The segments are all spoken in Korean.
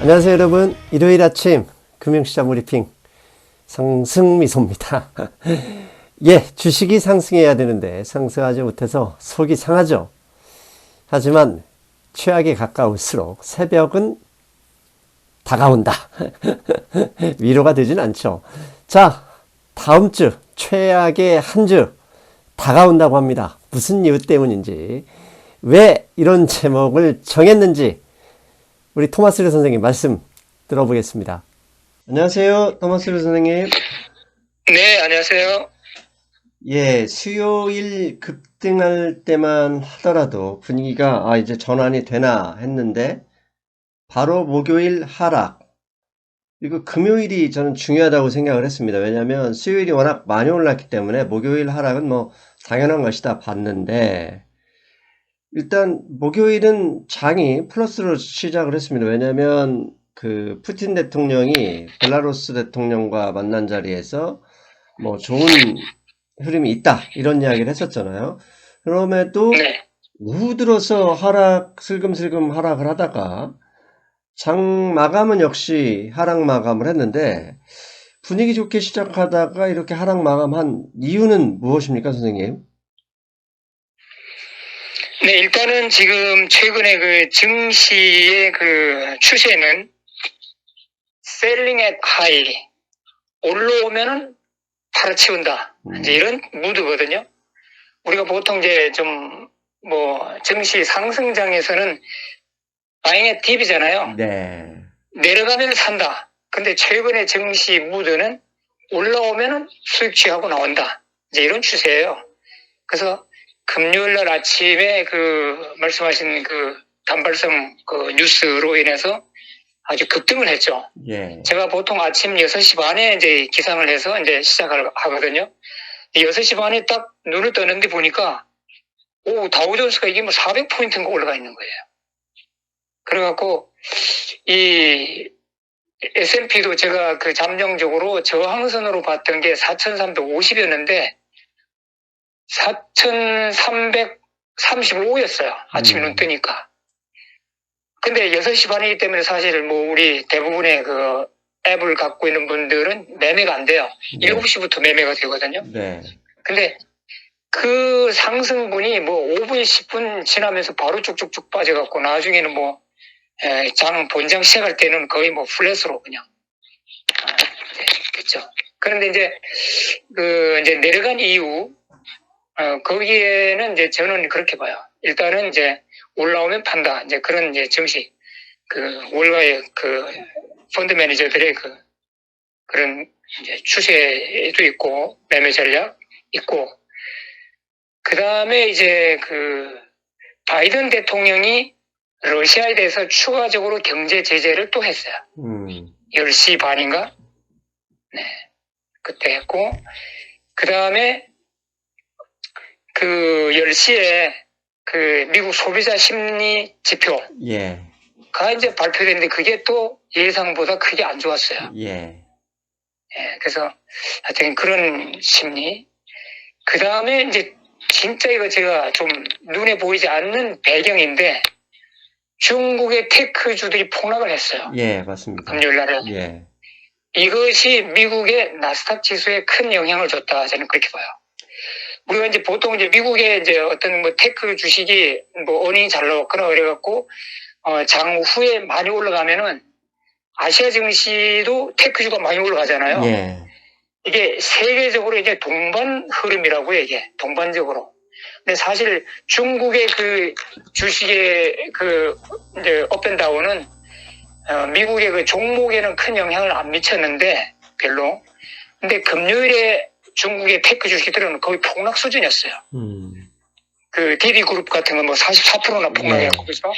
안녕하세요 여러분. 일요일 아침 금융시장 브리핑 상승미소입니다. 예, 주식이 상승해야 되는데 상승하지 못해서 속이 상하죠. 하지만 최악에 가까울수록 새벽은 다가온다. 위로가 되진 않죠. 자, 다음 주 최악의 한 주 다가온다고 합니다. 무슨 이유 때문인지, 왜 이런 제목을 정했는지 우리 토마스 류 선생님 말씀 들어보겠습니다. 안녕하세요, 토마스 류 선생님. 네, 안녕하세요. 예, 수요일 급등할 때만 하더라도 분위기가 이제 전환이 되나 했는데 바로 목요일 하락, 그리고 금요일이 저는 중요하다고 생각을 했습니다. 왜냐하면 수요일이 워낙 많이 올랐기 때문에 목요일 하락은 뭐 당연한 것이다 봤는데, 일단 목요일은 장이 플러스로 시작을 했습니다. 왜냐하면 그 푸틴 대통령이 벨라루스 대통령과 만난 자리에서 뭐 좋은 흐름이 있다 이런 이야기를 했었잖아요. 그럼에도 네. 오후 들어서 슬금슬금 하락을 하다가 장 마감은 역시 하락 마감을 했는데, 분위기 좋게 시작하다가 이렇게 하락 마감한 이유는 무엇입니까, 선생님? 네, 일단은 지금 최근에 그 증시의 그 추세는 selling at high, 올라오면은 팔아치운다. 이제 이런 무드거든요. 우리가 보통 이제 좀 뭐 증시 상승장에서는 buying at dip이잖아요. 네. 내려가면 산다. 근데 최근에 증시 무드는 올라오면은 수익 취하고 나온다. 이제 이런 추세예요. 그래서 금요일 날 아침에 그 말씀하신 그 단발성 그 뉴스로 인해서 아주 급등을 했죠. 예. 제가 보통 아침 6시 반에 이제 기상을 해서 이제 시작을 하거든요. 6시 반에 딱 눈을 뜨는데 보니까 다우존스가 이게 뭐 400포인트인가 올라가 있는 거예요. 그래갖고 이 S&P도 제가 그 잠정적으로 저항선으로 봤던 게 4,350이었는데 4,335였어요. 아침에 눈 뜨니까. 근데 6시 반이기 때문에 사실 뭐 우리 대부분의 그 앱을 갖고 있는 분들은 매매가 안 돼요. 네. 7시부터 매매가 되거든요. 네. 근데 그 상승분이 뭐 5분, 10분 지나면서 바로 쭉쭉쭉 빠져갖고 나중에는 뭐 본장 시작할 때는 거의 뭐 플랫으로 그냥 됐죠. 그런데 이제 이제 내려간 이유, 거기에는 이제 저는 그렇게 봐요. 일단은 이제 올라오면 판다. 이제 그런 이제 증시, 그 월가의 그 펀드 매니저들의 그런 이제 추세도 있고, 매매 전략 있고, 그 다음에 이제 바이든 대통령이 러시아에 대해서 추가적으로 경제 제재를 또 했어요. 10시 반인가? 네. 그때 했고, 그 다음에 10시에 미국 소비자 심리 지표가 이제 발표됐는데 그게 또 예상보다 크게 안 좋았어요. 예, 그래서 하여튼 그런 심리. 그 다음에 이제 진짜 이거 제가 좀 눈에 보이지 않는 배경인데 중국의 테크주들이 폭락을 했어요. 예, 맞습니다. 금요일 날에. 예. 이것이 미국의 나스닥 지수에 큰 영향을 줬다. 저는 그렇게 봐요. 우리가 이제 보통 이제 미국의 이제 어떤 뭐 테크 주식이 뭐 어닝이 잘 나왔거나 그래갖고 장 후에 많이 올라가면은 아시아 증시도 테크주가 많이 올라가잖아요. 예. 이게 세계적으로 이제 동반 흐름이라고 이게 동반적으로. 근데 사실 중국의 그 주식의 이제 업앤다운은 미국의 그 종목에는 큰 영향을 안 미쳤는데 별로. 근데 금요일에 중국의 테크 주식들은 거의 폭락 수준이었어요. 그 DB 그룹 같은 건 뭐 44%나 폭락했고, 그죠?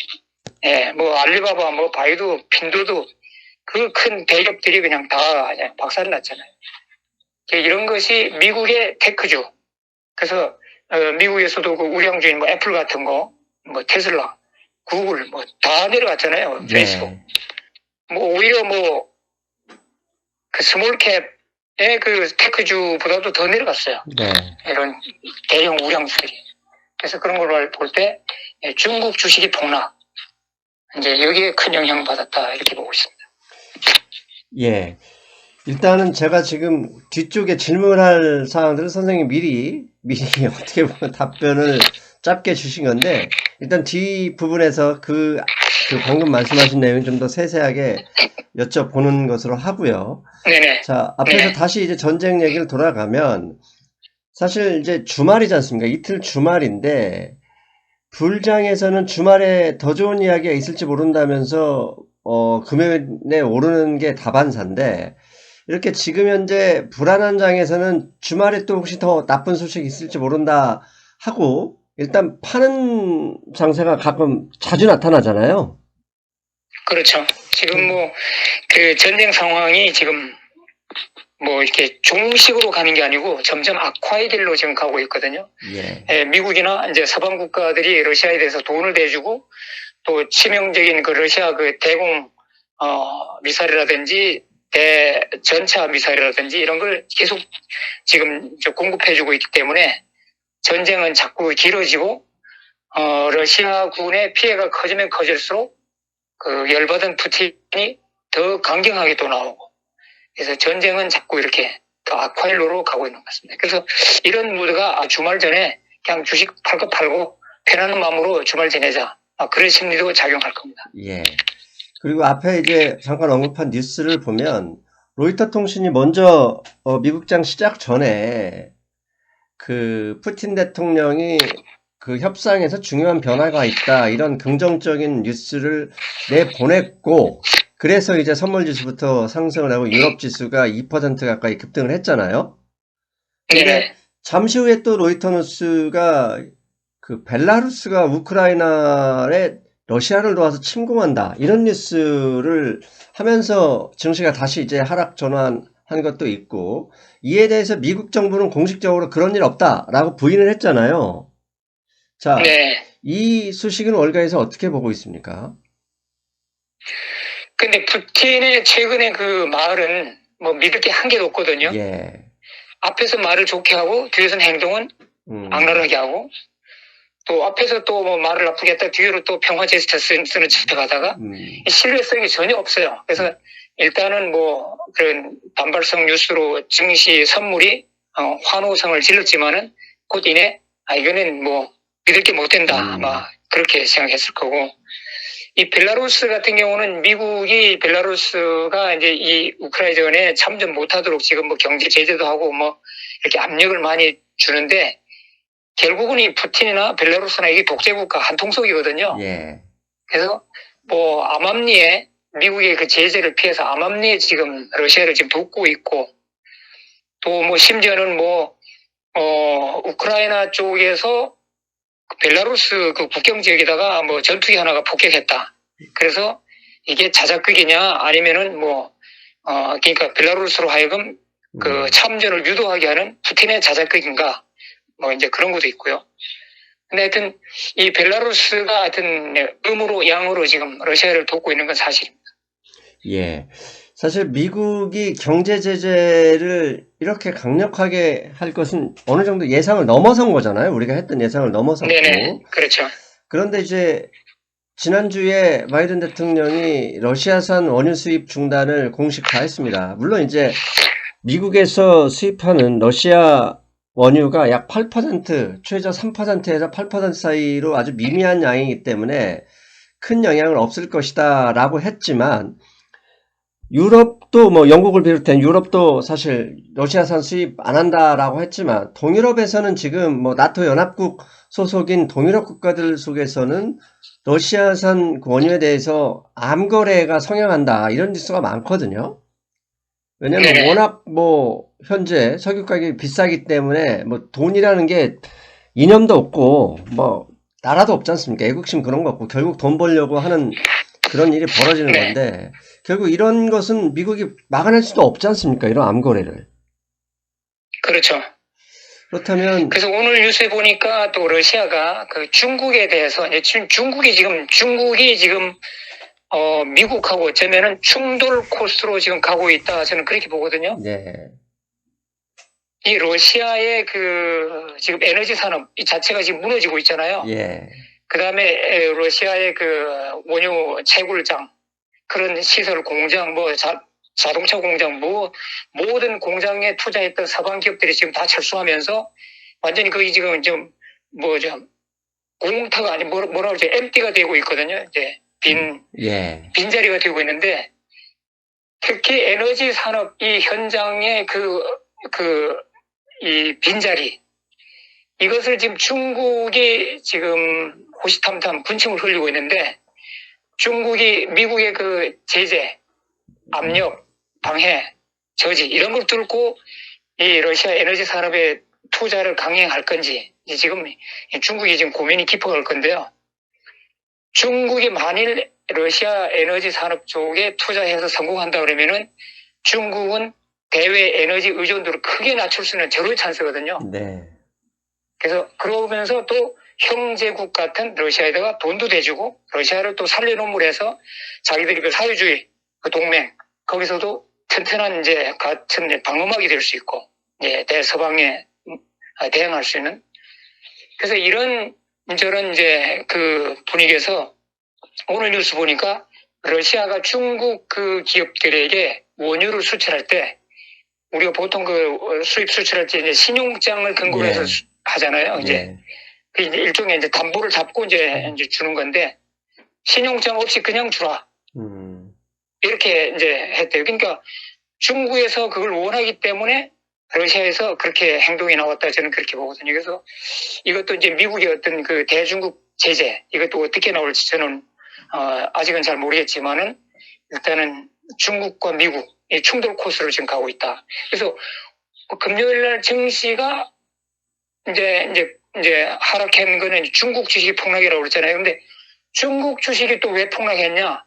예, 뭐 알리바바, 뭐 바이두, 핀두두 그 큰 대기업들이 그냥 다 박살 났잖아요. 이런 것이 미국의 테크주. 그래서 미국에서도 그 우량주인 뭐 애플 같은 거, 뭐 테슬라, 구글 뭐 다 내려갔잖아요. 페이스북. 뭐 오히려 뭐 그 스몰캡의 그 테크주보다도 더 내려갔어요. 이런 대형 우량주들이. 그래서 그런 걸 볼 때 중국 주식이 폭락. 이제 여기에 큰 영향을 받았다 이렇게 보고 있습니다. 예. 일단은 제가 지금 뒤쪽에 질문할 사항들을 선생님 미리 어떻게 보면 답변을 짧게 주신 건데, 일단 뒷부분에서 그 방금 말씀하신 내용 좀 더 세세하게 여쭤보는 것으로 하고요. 네네. 자, 앞에서 네네. 다시 이제 전쟁 얘기를 돌아가면, 사실 이제 주말이지 않습니까? 이틀 주말인데, 불장에서는 주말에 더 좋은 이야기가 있을지 모른다면서, 금요일에 오르는 게 다반사인데, 이렇게 지금 현재 불안한 장에서는 주말에 또 혹시 더 나쁜 소식이 있을지 모른다 하고, 일단 파는 장세가 가끔 자주 나타나잖아요. 그렇죠. 지금 뭐, 그 전쟁 상황이 지금 뭐 이렇게 종식으로 가는 게 아니고 점점 악화의 길로 지금 가고 있거든요. 예. 미국이나 이제 서방 국가들이 러시아에 대해서 돈을 대주고 또 치명적인 그 러시아 그 대공 미사일이라든지 대전차 미사일이라든지 이런 걸 계속 지금 공급해주고 있기 때문에 전쟁은 자꾸 길어지고 러시아군의 피해가 커지면 커질수록 그 열받은 푸틴이 더 강경하게 또 나오고 그래서 전쟁은 자꾸 이렇게 더 악화일로로 가고 있는 것 같습니다. 그래서 이런 무드가 주말 전에 그냥 주식 팔 거 팔고 편안한 마음으로 주말 지내자. 그런 심리도 작용할 겁니다. 예. 그리고 앞에 이제 잠깐 언급한 뉴스를 보면 로이터 통신이 먼저 미국장 시작 전에 그 푸틴 대통령이 그 협상에서 중요한 변화가 있다 이런 긍정적인 뉴스를 내보냈고 그래서 이제 선물 지수부터 상승을 하고 유럽 지수가 2% 가까이 급등을 했잖아요. 근데 네네. 잠시 후에 또 로이터 뉴스가 그 벨라루스가 우크라이나에 러시아를 도와서 침공한다 이런 뉴스를 하면서 증시가 다시 이제 하락 전환한 것도 있고 이에 대해서 미국 정부는 공식적으로 그런 일 없다라고 부인을 했잖아요. 자, 네. 이 소식은 월가에서 어떻게 보고 있습니까? 근데 푸틴의 최근에 그 말은 뭐 믿을 게 한 개도 없거든요. 예. 앞에서 말을 좋게 하고 뒤에서는 행동은 악랄하게 하고 또 앞에서 또 뭐 말을 나쁘게 했다 뒤로 또 평화 제스처 쓰는 척하다가 신뢰성이 전혀 없어요. 그래서 일단은 뭐 그런 반발성 뉴스로 증시 선물이 환호성을 질렀지만은 곧 이내 이거는 뭐 믿을 게 못 된다 아마 그렇게 생각했을 거고 이 벨라루스 같은 경우는 미국이 벨라루스가 이제 이 우크라이나전에 참전 못하도록 지금 뭐 경제 제재도 하고 뭐 이렇게 압력을 많이 주는데 결국은 이 푸틴이나 벨라루스나 이게 독재국가 한통속이거든요. 예. 그래서 뭐 암암리에 미국의 그 제재를 피해서 암암리에 지금 러시아를 지금 돕고 있고 또 뭐 심지어는 뭐 우크라이나 쪽에서 벨라루스 그 국경 지역에다가 뭐 전투기 하나가 폭격했다. 그래서 이게 자작극이냐 아니면은 뭐 그러니까 벨라루스로 하여금 그 참전을 유도하게 하는 푸틴의 자작극인가 뭐 이제 그런 것도 있고요. 근데 하여튼 이 벨라루스가 하여튼 음으로 양으로 지금 러시아를 돕고 있는 건 사실입니다. 예. 사실 미국이 경제 제재를 이렇게 강력하게 할 것은 어느 정도 예상을 넘어선 거잖아요. 우리가 했던 예상을 넘어섰고. 네네, 그렇죠. 그런데 이제 지난주에 바이든 대통령이 러시아산 원유 수입 중단을 공식화했습니다. 물론 이제 미국에서 수입하는 러시아 원유가 약 8%, 최저 3%에서 8% 사이로 아주 미미한 양이기 때문에 큰 영향은 없을 것이다 라고 했지만 유럽도 뭐 영국을 비롯한 유럽도 사실 러시아산 수입 안 한다라고 했지만 동유럽에서는 지금 뭐 나토 연합국 소속인 동유럽 국가들 속에서는 러시아산 원유에 대해서 암 거래가 성행한다 이런 뉴스가 많거든요. 왜냐면 워낙 뭐 현재 석유 가격이 비싸기 때문에 뭐 돈이라는 게 이념도 없고 뭐 나라도 없지 않습니까? 애국심 그런 거 없고 결국 돈 벌려고 하는 그런 일이 벌어지는 건데 결국 이런 것은 미국이 막아낼 수도 없지 않습니까? 이런 암 거래를. 그렇죠. 그렇다면 그래서 오늘 뉴스에 보니까 또 러시아가 그 중국에 대해서 중국이 지금 미국하고 어쩌면은 충돌 코스로 지금 가고 있다 저는 그렇게 보거든요. 네. 이 러시아의 그 지금 에너지 산업 이 자체가 지금 무너지고 있잖아요. 예. 그 다음에 러시아의 그 원유 채굴장 그런 시설 공장, 뭐 자동차 공장, 뭐 모든 공장에 투자했던 서방 기업들이 지금 다 철수하면서 완전히 거의 지금 좀 뭐죠 공타가 아니 뭐라 그러죠 엠티가 되고 있거든요. 이제 예. 빈자리가 되고 있는데 특히 에너지 산업 이 현장의 이 빈자리 이것을 지금 중국이 지금 호시탐탐 군침을 흘리고 있는데 중국이 미국의 그 제재, 압력, 방해, 저지 이런 걸 뚫고 이 러시아 에너지 산업에 투자를 강행할 건지 지금 중국이 지금 고민이 깊어갈 건데요. 중국이 만일 러시아 에너지 산업 쪽에 투자해서 성공한다 그러면은 중국은 대외 에너지 의존도를 크게 낮출 수 있는 절호의 찬스거든요. 네. 그래서 그러면서 또 형제국 같은 러시아에다가 돈도 대주고 러시아를 또 살려놓음으로 해서 자기들이 그 사회주의 그 동맹 거기서도 튼튼한 이제 같은 방어막이 될 수 있고 대서방에 대응할 수 있는 그래서 이런 저런 이제 그 분위기에서 오늘 뉴스 보니까 러시아가 중국 그 기업들에게 원유를 수출할 때 우리가 보통 그 수입 수출할 때 이제 신용장을 근거로 해서 하잖아요. 이제 일종의 이제 담보를 잡고 이제 주는 건데 신용장 없이 그냥 주라. 이렇게 이제 했대요. 그러니까 중국에서 그걸 원하기 때문에 러시아에서 그렇게 행동이 나왔다 저는 그렇게 보거든요. 그래서 이것도 이제 미국의 어떤 그 대중국 제재 이것도 어떻게 나올지 저는 아직은 잘 모르겠지만은 일단은 중국과 미국의 충돌 코스로 지금 가고 있다. 그래서 금요일날 증시가 이제 하락한 거는 중국 주식이 폭락이라고 그랬잖아요. 근데 중국 주식이 또 왜 폭락했냐?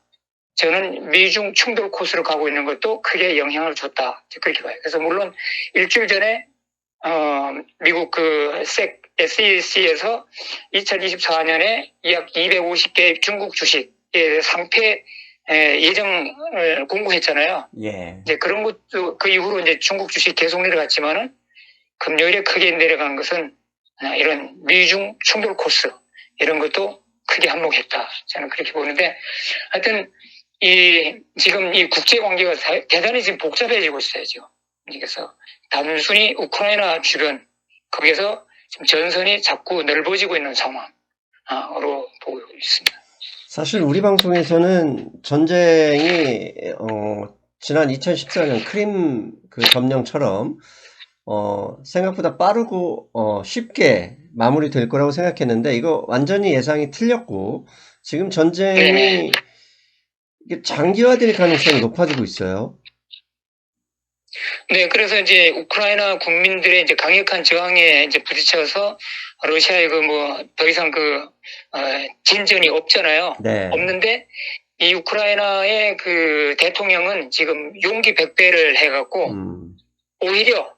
저는 미중 충돌 코스로 가고 있는 것도 크게 영향을 줬다. 그렇게 봐요. 그래서 물론 일주일 전에 미국 그 SEC에서 2024년에 약 250개 중국 주식의 상패 예정을 공고했잖아요. 예. 이제 그런 것도 그 이후로 이제 중국 주식 계속 내려갔지만은 금요일에 크게 내려간 것은 이런 미중 충돌 코스 이런 것도 크게 한몫했다. 저는 그렇게 보는데 하여튼 지금 이 국제 관계가 대단히 지금 복잡해지고 있어요. 지금. 그래서 단순히 우크라이나 주변 거기에서 지금 전선이 자꾸 넓어지고 있는 상황으로 보고 있습니다. 사실 우리 방송에서는 전쟁이 지난 2014년 크림 그 점령처럼 생각보다 빠르고 쉽게 마무리될 거라고 생각했는데 이거 완전히 예상이 틀렸고 지금 전쟁이 이게 장기화될 가능성이 높아지고 있어요. 네, 그래서 이제 우크라이나 국민들의 이제 강력한 저항에 이제 부딪혀서 러시아의 그 뭐 더 이상 진전이 없잖아요. 네. 없는데 이 우크라이나의 그 대통령은 지금 용기 백배를 해갖고 오히려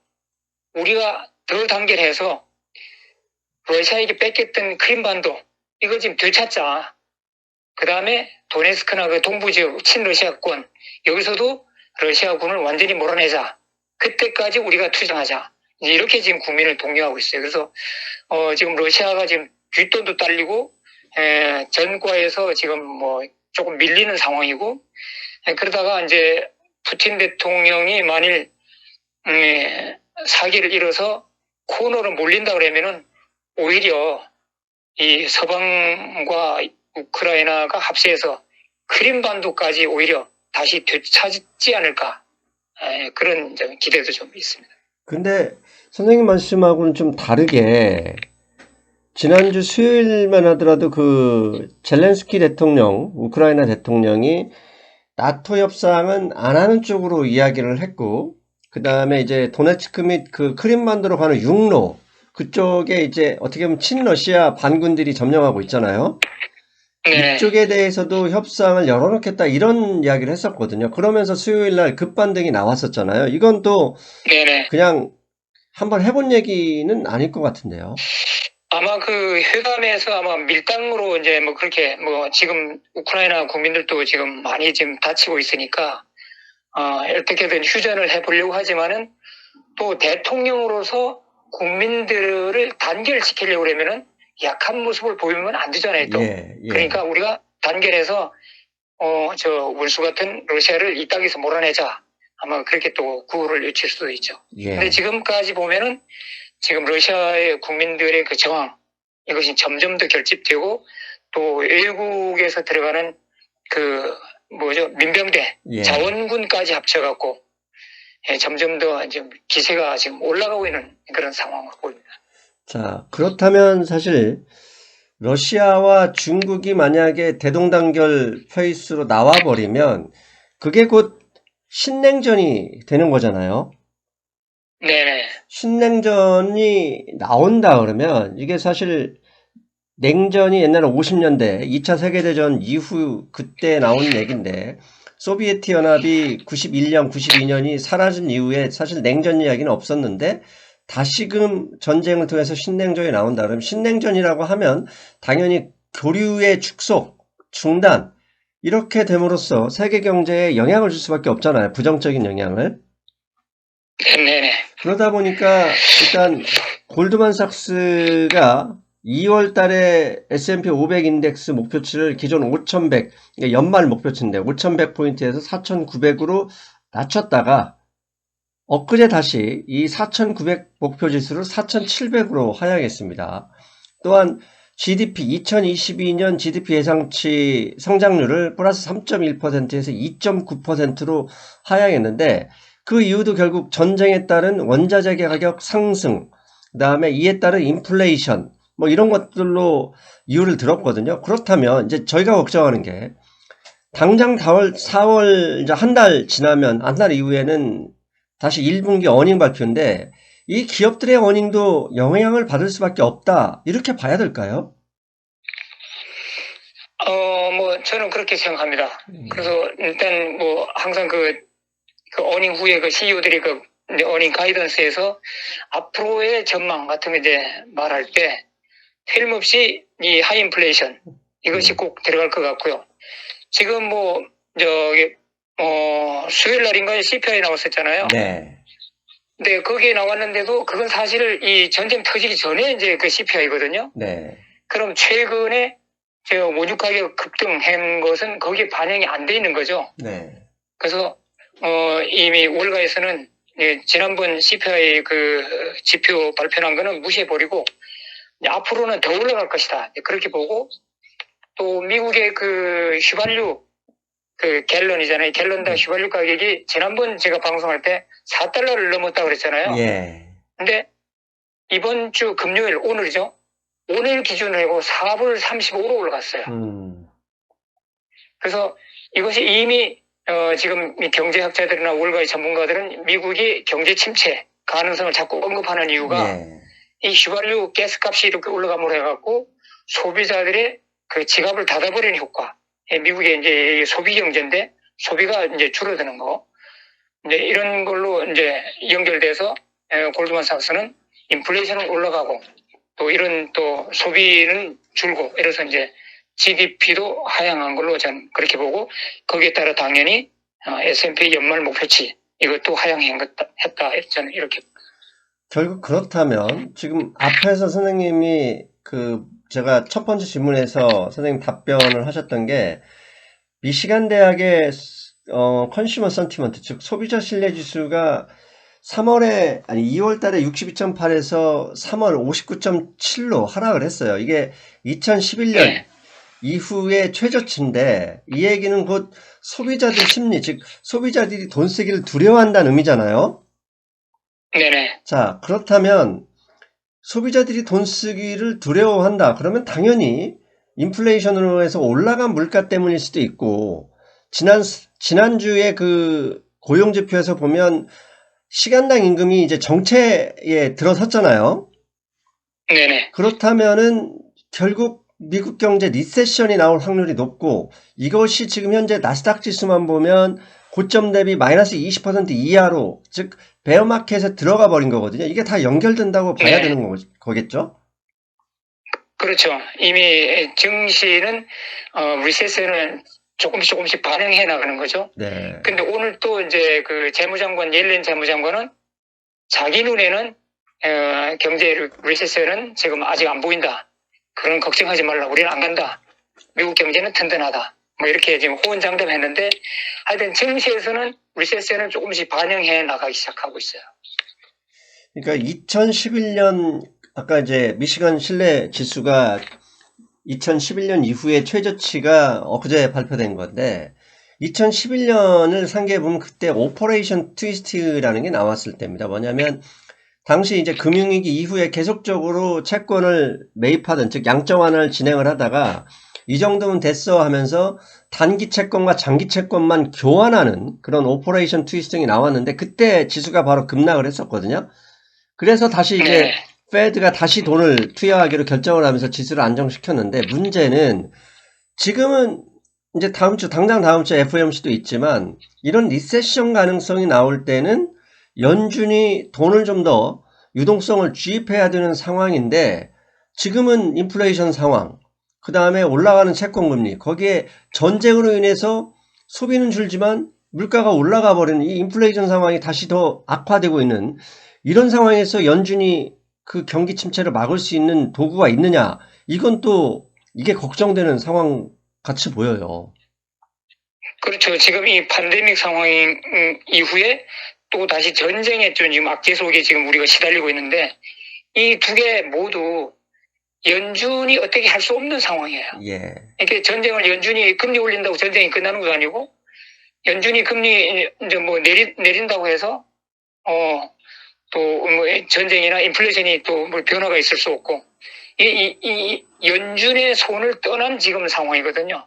우리가 더 단결해서 러시아에게 뺏겼던 크림반도 이거 지금 되찾자. 그 다음에 도네스크나 그 동부 지역 친러시아권 여기서도 러시아군을 완전히 몰아내자. 그때까지 우리가 투쟁하자. 이렇게 지금 국민을 독려하고 있어요. 그래서 지금 러시아가 지금 뒷돈도 딸리고 전과에서 지금 뭐 조금 밀리는 상황이고 그러다가 이제 푸틴 대통령이 만일 사기를 잃어서 코너로 몰린다 그러면은 오히려 이 서방과 우크라이나가 합세해서 크림반도까지 오히려 다시 되찾지 않을까 그런 기대도 좀 있습니다. 근데 선생님 말씀하고는 좀 다르게 지난주 수요일만 하더라도 그 젤렌스키 대통령, 우크라이나 대통령이 나토 협상은 안 하는 쪽으로 이야기를 했고 그 다음에 이제 도네츠크 및 그 크림반도로 가는 육로 그쪽에 이제 어떻게 보면 친러시아 반군들이 점령하고 있잖아요. 네. 이쪽에 대해서도 협상을 열어놓겠다 이런 이야기를 했었거든요. 그러면서 수요일날 급반등이 나왔었잖아요. 이건 또 네네. 그냥 한번 해본 얘기는 아닐 것 같은데요. 아마 그 회담에서 아마 밀당으로 이제 뭐 그렇게 뭐 지금 우크라이나 국민들도 지금 많이 지금 다치고 있으니까 어떻게든 휴전을 해보려고 하지만은 또 대통령으로서 국민들을 단결시키려고 그러면은 약한 모습을 보이면 안 되잖아요, 또. 예. 그러니까 우리가 단결해서 저 원수 같은 러시아를 이 땅에서 몰아내자. 아마 그렇게 또 구호를 외칠 수도 있죠. 예. 근데 지금까지 보면은 지금 러시아의 국민들의 그 저항, 이것이 점점 더 결집되고 또 외국에서 들어가는 민병대, 예. 자원군까지 합쳐갖고 점점 더 지금 기세가 지금 올라가고 있는 그런 상황을 보입니다. 자, 그렇다면 사실 러시아와 중국이 만약에 대동단결 페이스로 나와버리면 그게 곧 신냉전이 되는 거잖아요. 네네. 신냉전이 나온다 그러면 이게 사실 냉전이 옛날에 50년대 2차 세계대전 이후 그때 나온 얘기인데 소비에트 연합이 91년, 92년이 사라진 이후에 사실 냉전 이야기는 없었는데 다시금 전쟁을 통해서 신냉전이 나온다 그러면 신냉전이라고 하면 당연히 교류의 축소, 중단 이렇게 됨으로써 세계 경제에 영향을 줄 수밖에 없잖아요. 부정적인 영향을. 네네. 그러다 보니까 일단 골드만삭스가 2월 달에 S&P 500 인덱스 목표치를 기존 5,100, 그러니까 연말 목표치인데 5,100포인트에서 4,900으로 낮췄다가 엊그제 다시 이 4,900 목표 지수를 4,700으로 하향했습니다. 또한 GDP 2022년 GDP 예상치 성장률을 플러스 3.1%에서 2.9%로 하향했는데 그 이유도 결국 전쟁에 따른 원자재 가격 상승, 그 다음에 이에 따른 인플레이션 뭐 이런 것들로 이유를 들었거든요. 그렇다면 이제 저희가 걱정하는 게 당장 4월 이제 한 달 지나면 한 달 이후에는 다시 1분기 어닝 발표인데 이 기업들의 어닝도 영향을 받을 수밖에 없다. 이렇게 봐야 될까요? 저는 그렇게 생각합니다. 그래서 일단 항상 그 어닝 후에 그 CEO들이 어닝 가이던스에서 앞으로의 전망 같은 거 이제 말할 때 틀림없이 이 하이 인플레이션 이것이 꼭 들어갈 것 같고요. 지금 수요일 날인가에 CPI 나왔었잖아요. 네. 근데 거기에 나왔는데도 그건 사실 이 전쟁 터지기 전에 이제 그 CPI거든요. 네. 그럼 최근에 원유 가격 급등한 것은 거기에 반영이 안 돼 있는 거죠. 네. 그래서 이미 월가에서는 지난번 CPI 그 지표 발표한 거는 무시해버리고 앞으로는 더 올라갈 것이다. 그렇게 보고 또 미국의 그 휘발유 그 갤런이잖아요. 갤런당 휘발유 가격이 지난번 제가 방송할 때 4달러를 넘었다고 그랬잖아요. 예. 근데 이번 주 금요일 오늘이죠. 오늘 기준으로 해고 4불 35로 올라갔어요. 그래서 이것이 이미 지금 이 경제학자들이나 월가의 전문가들은 미국이 경제 침체 가능성을 자꾸 언급하는 이유가 이 휘발유 가스값이 이렇게 올라감으로 해갖고 소비자들의 그 지갑을 닫아버리는 효과. 미국의 이제 소비 경제인데 소비가 이제 줄어드는 거. 이제 이런 걸로 이제 연결돼서 골드만삭스는 인플레이션은 올라가고 또 이런 또 소비는 줄고 이래서 이제 GDP도 하향한 걸로 저는 그렇게 보고 거기에 따라 당연히 S&P 연말 목표치 이것도 하향했다 저는 이렇게. 결국 그렇다면 지금 앞에서 선생님이 제가 첫 번째 질문에서 선생님 답변을 하셨던 게 미시간 대학의 컨슈머 선티먼트 즉 소비자 신뢰 지수가 2월 달에 62.8에서 3월 59.7로 하락을 했어요. 이게 2011년 이후의 최저치인데 이 얘기는 곧 소비자들 심리 즉 소비자들이 돈 쓰기를 두려워한다는 의미잖아요. 네네. 자, 그렇다면 소비자들이 돈 쓰기를 두려워한다. 그러면 당연히 인플레이션으로 해서 올라간 물가 때문일 수도 있고 지난주에 그 고용지표에서 보면 시간당 임금이 이제 정체에 들어섰잖아요. 네네. 그렇다면은 결국 미국 경제 리세션이 나올 확률이 높고 이것이 지금 현재 나스닥 지수만 보면 고점 대비 마이너스 20% 이하로 즉 베어마켓에 들어가 버린 거거든요. 이게 다 연결된다고 봐야 되는 거겠죠? 그렇죠. 이미 증시는 리세션을 조금씩 반영해 나가는 거죠. 네. 근데 오늘 또 이제 그 재무장관 옐렌 재무장관은 자기 눈에는 경제 리세션은 지금 아직 안 보인다. 그런 걱정하지 말라. 우리는 안 간다. 미국 경제는 튼튼하다. 뭐 이렇게 지금 호언장담했는데 하여튼 증시에서는 리세션을 조금씩 반영해 나가기 시작하고 있어요. 그러니까 2011년 아까 이제 미시간 실내 지수가 2011년 이후에 최저치가 엊그제 발표된 건데 2011년을 상기해 보면 그때 오퍼레이션 트위스트라는 게 나왔을 때입니다. 뭐냐면 당시 이제 금융위기 이후에 계속적으로 채권을 매입하던 즉 양적 완화를 진행을 하다가 이 정도면 됐어 하면서 단기 채권과 장기 채권만 교환하는 그런 오퍼레이션 트위스팅이 나왔는데 그때 지수가 바로 급락을 했었거든요. 그래서 다시 이제 네. 페드가 다시 돈을 투여하기로 결정을 하면서 지수를 안정시켰는데 문제는 지금은 이제 당장 다음 주 FOMC도 있지만 이런 리세션 가능성이 나올 때는 연준이 돈을 좀 더 유동성을 주입해야 되는 상황인데 지금은 인플레이션 상황, 그 다음에 올라가는 채권금리, 거기에 전쟁으로 인해서 소비는 줄지만 물가가 올라가 버리는 이 인플레이션 상황이 다시 더 악화되고 있는 이런 상황에서 연준이 그 경기 침체를 막을 수 있는 도구가 있느냐, 이건 또 이게 걱정되는 상황 같이 보여요. 그렇죠. 지금 이 팬데믹 상황 이후에 또 다시 전쟁의 지금 악재 속에 지금 우리가 시달리고 있는데 이 두 개 모두 연준이 어떻게 할 수 없는 상황이에요. 예. 이렇게 전쟁을 연준이 금리 올린다고 전쟁이 끝나는 것도 아니고 연준이 금리 이제 뭐 내린다고 해서 또 뭐 전쟁이나 인플레이션이 또 뭐 변화가 있을 수 없고 이 연준의 손을 떠난 지금 상황이거든요.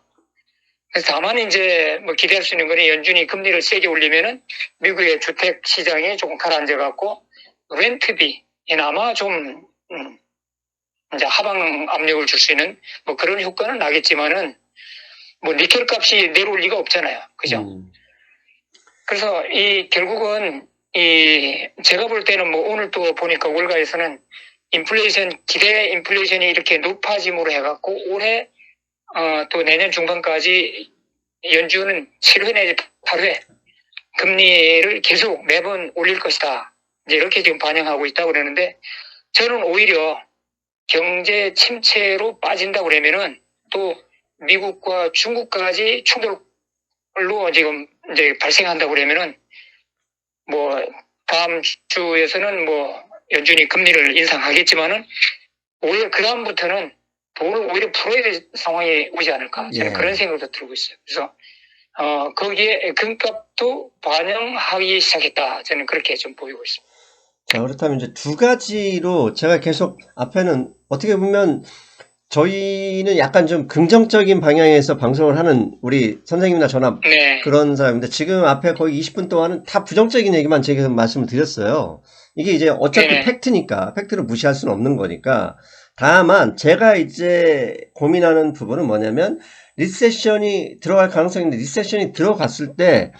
그래서 다만 이제 뭐 기대할 수 있는 거는 연준이 금리를 세게 올리면은 미국의 주택 시장이 조금 가라앉아 갖고 렌트비에나마 좀 이제 하방 압력을 줄 수 있는 뭐 그런 효과는 나겠지만은 뭐 니켈 값이 내려올 리가 없잖아요. 그죠? 그래서 이 결국은 이 제가 볼 때는 뭐 오늘 또 보니까 월가에서는 기대 인플레이션이 이렇게 높아짐으로 해갖고 올해 또 내년 중반까지 연준은 7회 내지 8회 금리를 계속 매번 올릴 것이다. 이제 이렇게 지금 반영하고 있다고 그러는데 저는 오히려 경제 침체로 빠진다고 그러면은 또 미국과 중국까지 충돌로 지금 이제 발생한다고 그러면은 뭐 다음 주에서는 뭐 연준이 금리를 인상하겠지만은 오히려 그 다음부터는 돈을 오히려 풀어야 될 상황이 오지 않을까 저는 그런 생각도 들고 있어요. 그래서 거기에 금값도 반영하기 시작했다. 저는 그렇게 좀 보이고 있습니다. 자, 그렇다면 이제 두 가지로 제가 계속 앞에는 어떻게 보면 저희는 약간 좀 긍정적인 방향에서 방송을 하는 우리 선생님이나 저나 네. 그런 사람인데 지금 앞에 거의 20분 동안은 다 부정적인 얘기만 제가 말씀을 드렸어요. 이게 이제 어차피 네네. 팩트니까 팩트를 무시할 수는 없는 거니까. 다만 제가 이제 고민하는 부분은 뭐냐면 리세션이 들어갈 가능성이 있는데 리세션이 들어갔을 때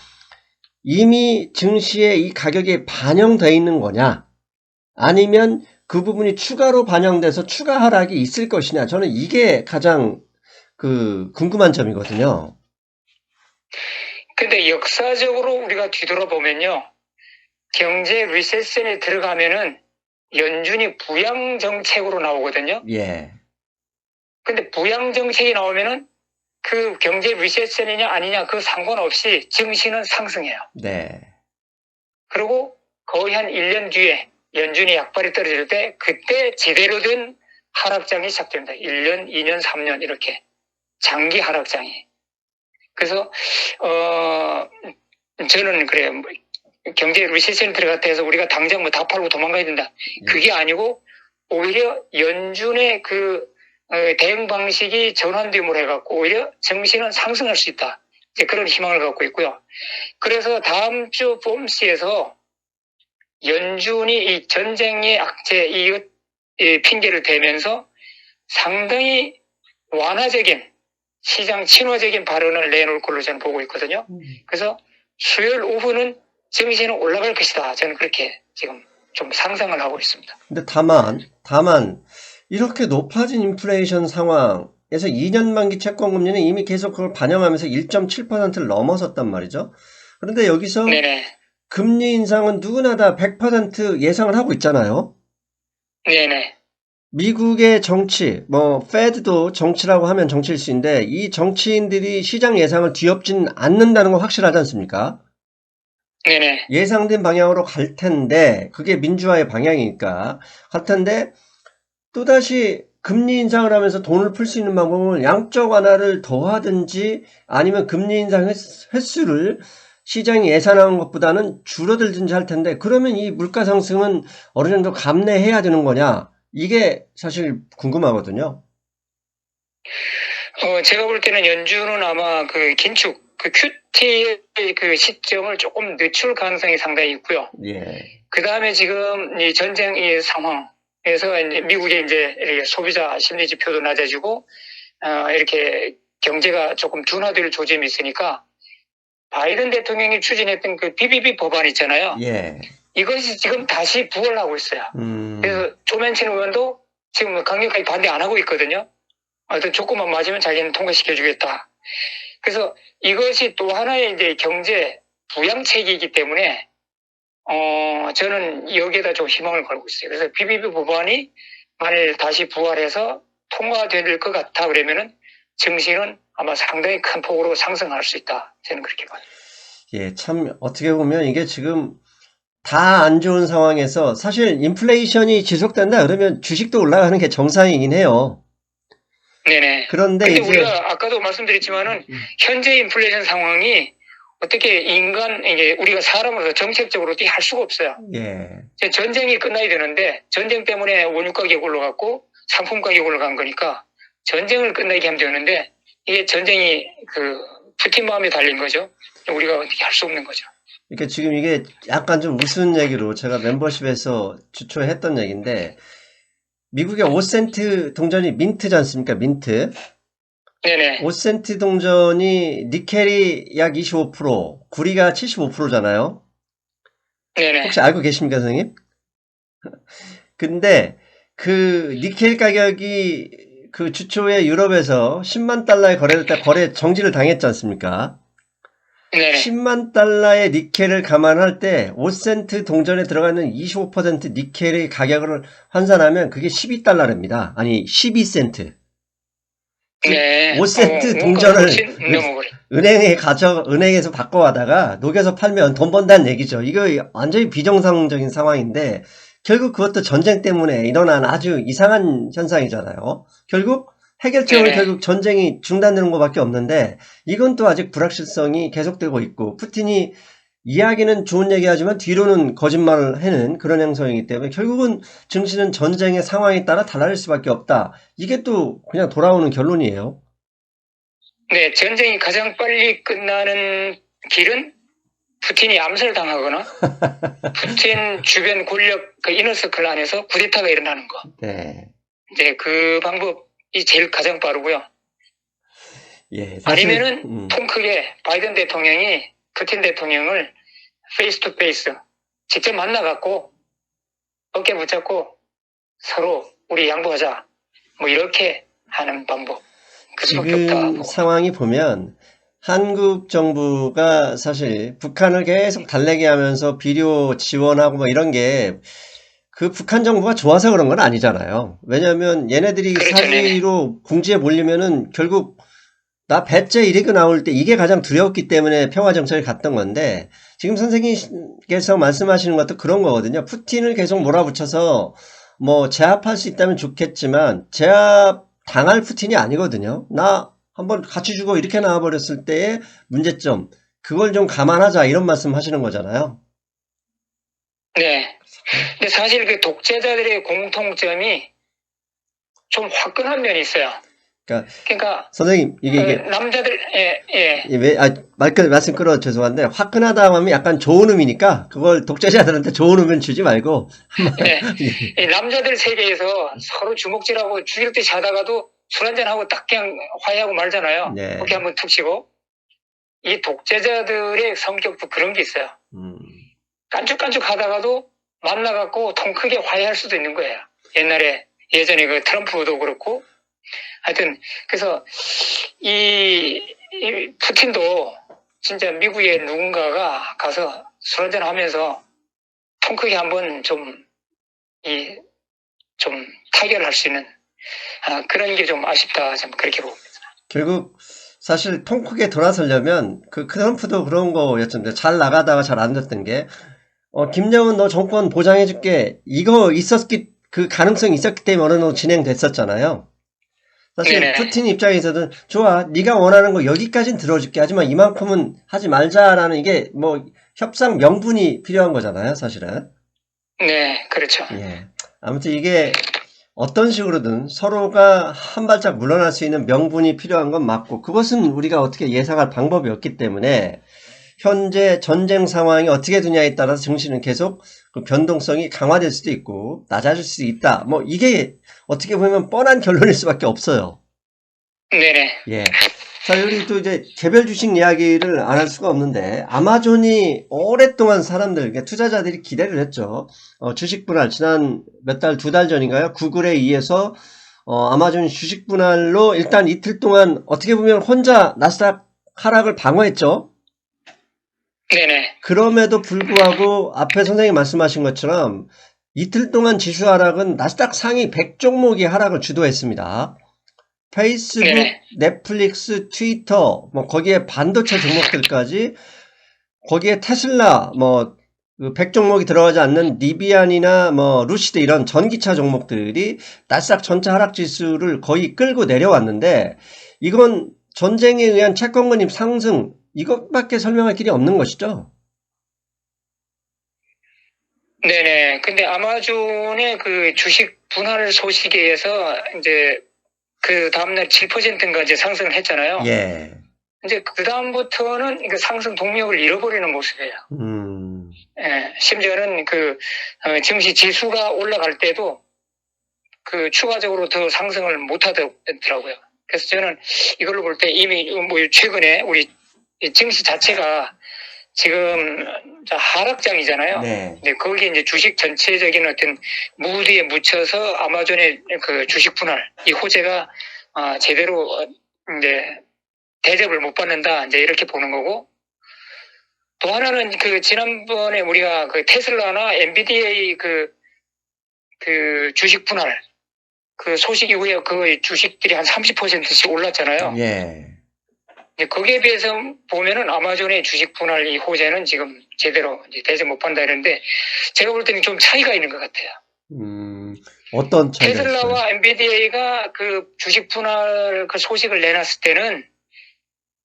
이미 증시에 이 가격이 반영되어 있는 거냐 아니면 그 부분이 추가로 반영돼서 추가 하락이 있을 것이냐 저는 이게 가장 궁금한 점이거든요. 근데 역사적으로 우리가 뒤돌아보면요. 경제 리세션에 들어가면은 연준이 부양 정책으로 나오거든요. 예. 근데 부양 정책이 나오면은 그 경제 리세션이냐 아니냐 그 상관없이 증시는 상승해요. 네. 그리고 거의 한 1년 뒤에 연준이 약발이 떨어질 때 그때 제대로 된 하락장이 시작됩니다. 1년, 2년, 3년 이렇게 장기 하락장이. 그래서 저는 그래요. 경제 리세션 들어갔다 해서 우리가 당장 뭐 다 팔고 도망가야 된다. 그게 아니고 오히려 연준의 그 대응 방식이 전환됨으로 해갖고 오히려 증시는 상승할 수 있다. 이제 그런 희망을 갖고 있고요. 그래서 다음 주 FOMC에서 연준이 이 전쟁의 악재 이 핑계를 대면서 상당히 완화적인 시장 친화적인 발언을 내놓을 걸로 저는 보고 있거든요. 그래서 수요일 오후는 증시는 올라갈 것이다. 저는 그렇게 지금 좀 상상을 하고 있습니다. 근데 다만 이렇게 높아진 인플레이션 상황에서 2년 만기 채권 금리는 이미 계속 그걸 반영하면서 1.7%를 넘어섰단 말이죠. 그런데 여기서 네네. 금리 인상은 누구나 다 100% 예상을 하고 있잖아요. 네네. 미국의 정치, 뭐 페드도 정치라고 하면 정치일 수 있는데 이 정치인들이 시장 예상을 뒤엎진 않는다는 건 확실하지 않습니까? 네네. 예상된 방향으로 갈 텐데 그게 민주화의 방향이니까 갈 텐데 또다시 금리 인상을 하면서 돈을 풀 수 있는 방법은 양적 완화를 더하든지 아니면 금리 인상 횟수를 시장이 예상한 것보다는 줄어들든지 할 텐데 그러면 이 물가 상승은 어느 정도 감내해야 되는 거냐? 이게 사실 궁금하거든요. 제가 볼 때는 연준은 아마 그 긴축, 그 QT의 그 시점을 조금 늦출 가능성이 상당히 있고요. 예. 그 다음에 지금 이 전쟁 이 상황에서 이제 미국의 이제 이렇게 소비자 심리 지표도 낮아지고, 이렇게 경제가 조금 둔화될 조짐이 있으니까 바이든 대통령이 추진했던 그 BBB 법안 있잖아요. 예. 이것이 지금 다시 부활하고 있어요. 그래서 조면친 의원도 지금 강력하게 반대 안 하고 있거든요. 어떤 조건만 맞으면 자기는 통과시켜주겠다. 그래서 이것이 또 하나의 이제 경제 부양책이기 때문에, 저는 여기에다 좀 희망을 걸고 있어요. 그래서 BBB 법안이 만일 다시 부활해서 통과될 것 같아 그러면은 증시는 아마 상당히 큰 폭으로 상승할 수 있다. 저는 그렇게 봐요. 예, 참 어떻게 보면 이게 지금 다 안 좋은 상황에서 사실 인플레이션이 지속된다 그러면 주식도 올라가는 게 정상이긴 해요. 네네. 그런데 근데 이제 우리가 아까도 말씀드렸지만은 현재 인플레이션 상황이 어떻게 이게 우리가 사람으로서 정책적으로 어떻게 할 수가 없어요. 예. 이제 전쟁이 끝나야 되는데 전쟁 때문에 원유 가격 올라갔고 상품 가격 올라간 거니까 전쟁을 끝나게 하면 되는데 이게 전쟁이 그 푸틴 마음에 달린 거죠. 우리가 어떻게 할 수 없는 거죠. 그러니까 지금 이게 약간 좀 우스운 얘기로 제가 멤버십에서 주초에 했던 얘기인데 미국의 5센트 동전이 민트지 않습니까? 민트. 네네. 5센트 동전이 니켈이 약 25%, 구리가 75%잖아요. 네네. 혹시 알고 계십니까, 선생님? 근데 그 니켈 가격이 그 주초에 유럽에서 10만 달러에 거래될 때 거래 정지를 당했지 않습니까? 네네. 10만 달러의 니켈을 감안할 때 5센트 동전에 들어가 있는 25% 니켈의 가격을 환산하면 그게 12달러랍니다. 아니 12센트. 즉 네. 5센트 원가가 동전을 훨씬 넘어버려. 은행에서 바꿔와다가 녹여서 팔면 돈 번다는 얘기죠. 이거 완전히 비정상적인 상황인데 결국 그것도 전쟁 때문에 일어난 아주 이상한 현상이잖아요. 결국 해결책은 네네. 결국 전쟁이 중단되는 것밖에 없는데 이건 또 아직 불확실성이 계속되고 있고 푸틴이 이야기는 좋은 얘기하지만 뒤로는 거짓말을 하는 그런 행성이기 때문에 결국은 증시는 전쟁의 상황에 따라 달라질 수밖에 없다. 이게 또 그냥 돌아오는 결론이에요. 네, 전쟁이 가장 빨리 끝나는 길은 푸틴이 암살당하거나 푸틴 주변 권력 그 이너서클 안에서 쿠데타가 일어나는 거. 네. 이제 그 방법이 제일 가장 빠르고요. 예, 사실, 아니면은 통 크게 바이든 대통령이 푸틴 대통령을 페이스 투 페이스 직접 만나갖고 어깨 붙잡고 서로 우리 양보하자. 뭐 이렇게 하는 방법. 그 수밖에 없다. 지금 보고. 상황이 보면 한국 정부가 사실 북한을 계속 달래게 하면서 비료 지원하고 뭐 이런 게 그 북한 정부가 좋아서 그런 건 아니잖아요. 왜냐하면 얘네들이 그렇죠, 네네. 사지로 궁지에 몰리면은 결국 나 배째 이렇게 나올 때 이게 가장 두려웠기 때문에 평화정책을 갔던 건데 지금 선생님께서 말씀하시는 것도 그런 거거든요. 푸틴을 계속 몰아붙여서 뭐 제압할 수 있다면 좋겠지만 제압 당할 푸틴이 아니거든요. 나 한번 같이 죽어 이렇게 나와버렸을 때의 문제점 그걸 좀 감안하자 이런 말씀 하시는 거잖아요. 네. 근데 사실 그 독재자들의 공통점이 좀 화끈한 면이 있어요. 그러니까 선생님 이게 남자들 예. 말씀 끊어 죄송한데 화끈하다 하면 약간 좋은 의미니까 그걸 독재자들한테 좋은 의미는 주지 말고 네. 이 남자들 세계에서 서로 주먹질하고 죽일 듯이 하다가도 술 한잔하고 딱 그냥 화해하고 말잖아요. 네. 그렇게 한번 툭 치고. 이 독재자들의 성격도 그런 게 있어요. 깐죽깐죽 하다가도 만나갖고 통 크게 화해할 수도 있는 거예요. 예전에 그 트럼프도 그렇고. 하여튼, 그래서 이 푸틴도 진짜 미국에 누군가가 가서 술 한잔 하면서 통 크게 한번 좀 타결할 수 있는 그런 게 좀 아쉽다. 좀 그렇게 봅니다. 결국 사실 통 크게 돌아서려면 그 트럼프도 그런 거였잖아요. 잘 나가다가 잘 안 됐던 게 김정은 너 정권 보장해줄게 이거 있었기 그 가능성이 있었기 때문에 어느 정도 진행됐었잖아요. 사실 네네. 푸틴 입장에서는 좋아 네가 원하는 거 여기까지는 들어줄게 하지만 이만큼은 하지 말자라는 이게 뭐 협상 명분이 필요한 거잖아요 사실은. 네, 그렇죠. 예. 아무튼 이게 어떤 식으로든 서로가 한 발짝 물러날 수 있는 명분이 필요한 건 맞고 그것은 우리가 어떻게 예상할 방법이 없기 때문에 현재 전쟁 상황이 어떻게 되냐에 따라서 정신은 계속 그 변동성이 강화될 수도 있고 낮아질 수도 있다. 뭐 이게 어떻게 보면 뻔한 결론일 수밖에 없어요. 네네. 예. 자, 우리 또 이제 개별 주식 이야기를 안 할 수가 없는데 아마존이 오랫동안 사람들, 그러니까 투자자들이 기대를 했죠. 주식 분할 지난 몇 달, 2달 전인가요? 구글에 의해서 아마존 주식 분할로 일단 이틀 동안 어떻게 보면 혼자 나스닥 하락을 방어했죠. 네네. 그럼에도 불구하고 앞에 선생님이 말씀하신 것처럼 이틀 동안 지수 하락은 나스닥 상위 100종목이 하락을 주도했습니다. 페이스북, 네네. 넷플릭스, 트위터, 뭐 거기에 반도체 종목들까지 거기에 테슬라, 뭐 100종목이 들어가지 않는 리비안이나 뭐 루시드 이런 전기차 종목들이 나스닥 전체 하락 지수를 거의 끌고 내려왔는데 이건 전쟁에 의한 채권금리 상승 이것밖에 설명할 길이 없는 것이죠. 네네. 근데 아마존의 그 주식 분할 소식에 의해서 이제 그 다음날 7%인가 이제 상승을 했잖아요. 예. 이제 그 다음부터는 그 상승 동력을 잃어버리는 모습이에요. 예, 심지어는 그 증시 지수가 올라갈 때도 그 추가적으로 더 상승을 못 하더라고요. 그래서 저는 이걸로 볼 때 이미 뭐 최근에 우리 증시 자체가 지금 하락장이잖아요. 네. 근데 거기에 이제 주식 전체적인 어떤 무드에 묻혀서 아마존의 그 주식 분할 이 호재가 제대로 이제 대접을 못 받는다 이제 이렇게 보는 거고 또 하나는 그 지난번에 우리가 그 테슬라나 엔비디아 그 주식 분할 그 소식 이후에 그 주식들이 한 30%씩 올랐잖아요. 예. 거기에 비해서 보면은 아마존의 주식 분할 이 호재는 지금 제대로 이제 대접 못 받는다 이러는데 제가 볼 때는 좀 차이가 있는 것 같아요. 어떤 차이가 테슬라와 있어요? 엔비디아가 그 주식 분할 그 소식을 내놨을 때는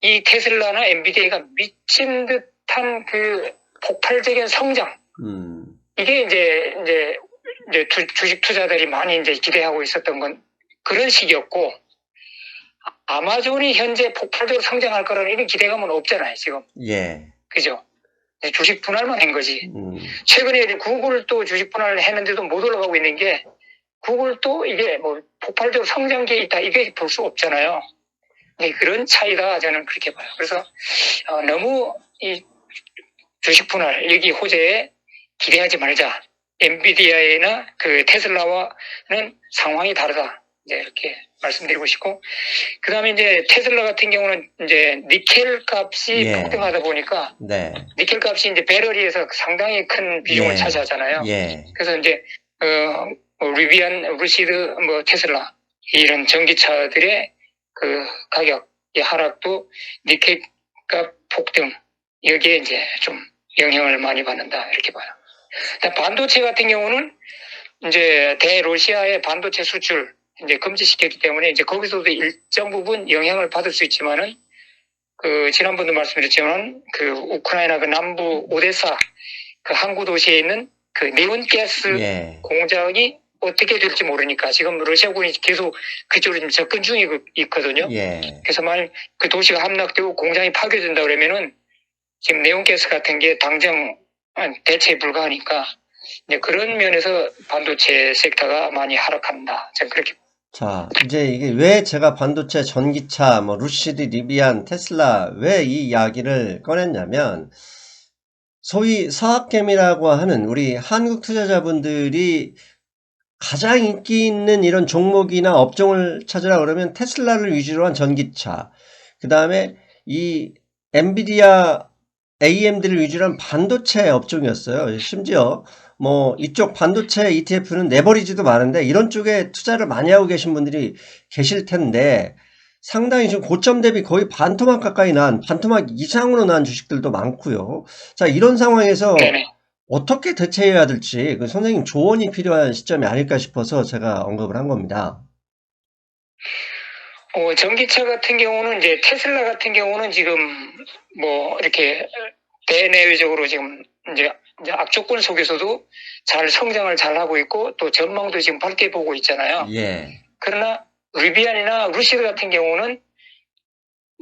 이 테슬라나 엔비디아가 미친 듯한 그 폭발적인 성장 이게 이제 주식 투자들이 많이 이제 기대하고 있었던 건 그런 시기였고 아마존이 현재 폭발적으로 성장할 거라는 이런 기대감은 없잖아요, 지금. 예. 그죠? 주식 분할만 한 거지. 최근에 구글도 주식 분할을 했는데도 못 올라가고 있는 게 구글도 이게 뭐 폭발적으로 성장기에 있다 이게 볼 수 없잖아요. 그런 차이다 저는 그렇게 봐요. 그래서 너무 이 주식 분할 여기 호재에 기대하지 말자. 엔비디아나 그 테슬라와는 상황이 다르다. 이제 이렇게 말씀드리고 싶고, 그 다음에 이제 테슬라 같은 경우는 이제 니켈 값이 폭등하다 보니까, 네. 니켈 값이 이제 배터리에서 상당히 큰 비중을 차지하잖아요. 그래서 이제, 리비안, 루시드, 뭐 테슬라, 이런 전기차들의 그 가격의 하락도 니켈 값 폭등, 여기에 이제 좀 영향을 많이 받는다. 이렇게 봐요. 반도체 같은 경우는 이제 대러시아의 반도체 수출 이제 금지시켰기 때문에 이제 거기서도 일정 부분 영향을 받을 수 있지만은 그 지난번도 말씀드렸지만 그 우크라이나 그 남부 오데사 그 항구 도시에 있는 그 네온가스 공장이 어떻게 될지 모르니까 지금 러시아군이 계속 그쪽으로 좀 접근 중이 있거든요. 그래서 만약 그 도시가 함락되고 공장이 파괴된다 그러면은 지금 네온가스 같은 게 당장 대체 불가하니까 이제 그런 면에서 반도체 섹터가 많이 하락한다. 저는 그렇게. 자, 이제 이게 왜 제가 반도체, 전기차, 뭐 루시드, 리비안, 테슬라 왜 이 이야기를 꺼냈냐면 소위 서학개미라고 하는 우리 한국 투자자분들이 가장 인기 있는 이런 종목이나 업종을 찾으라 그러면 테슬라를 위주로 한 전기차, 그 다음에 이 엔비디아 AMD를 위주로 한 반도체 업종이었어요. 심지어 뭐 이쪽 반도체 ETF는 레버리지도 많은데 이런 쪽에 투자를 많이 하고 계신 분들이 계실 텐데 상당히 지금 고점 대비 거의 반토막 가까이 반토막 이상으로 난 주식들도 많고요. 자, 이런 상황에서 네네. 어떻게 대처해야 될지 그 선생님 조언이 필요한 시점이 아닐까 싶어서 제가 언급을 한 겁니다. 전기차 같은 경우는 이제 테슬라 같은 경우는 지금 뭐 이렇게 대내외적으로 지금 이제 악조건 속에서도 잘 성장을 잘 하고 있고 또 전망도 지금 밝게 보고 있잖아요. 예. 그러나 리비안이나 루시드 같은 경우는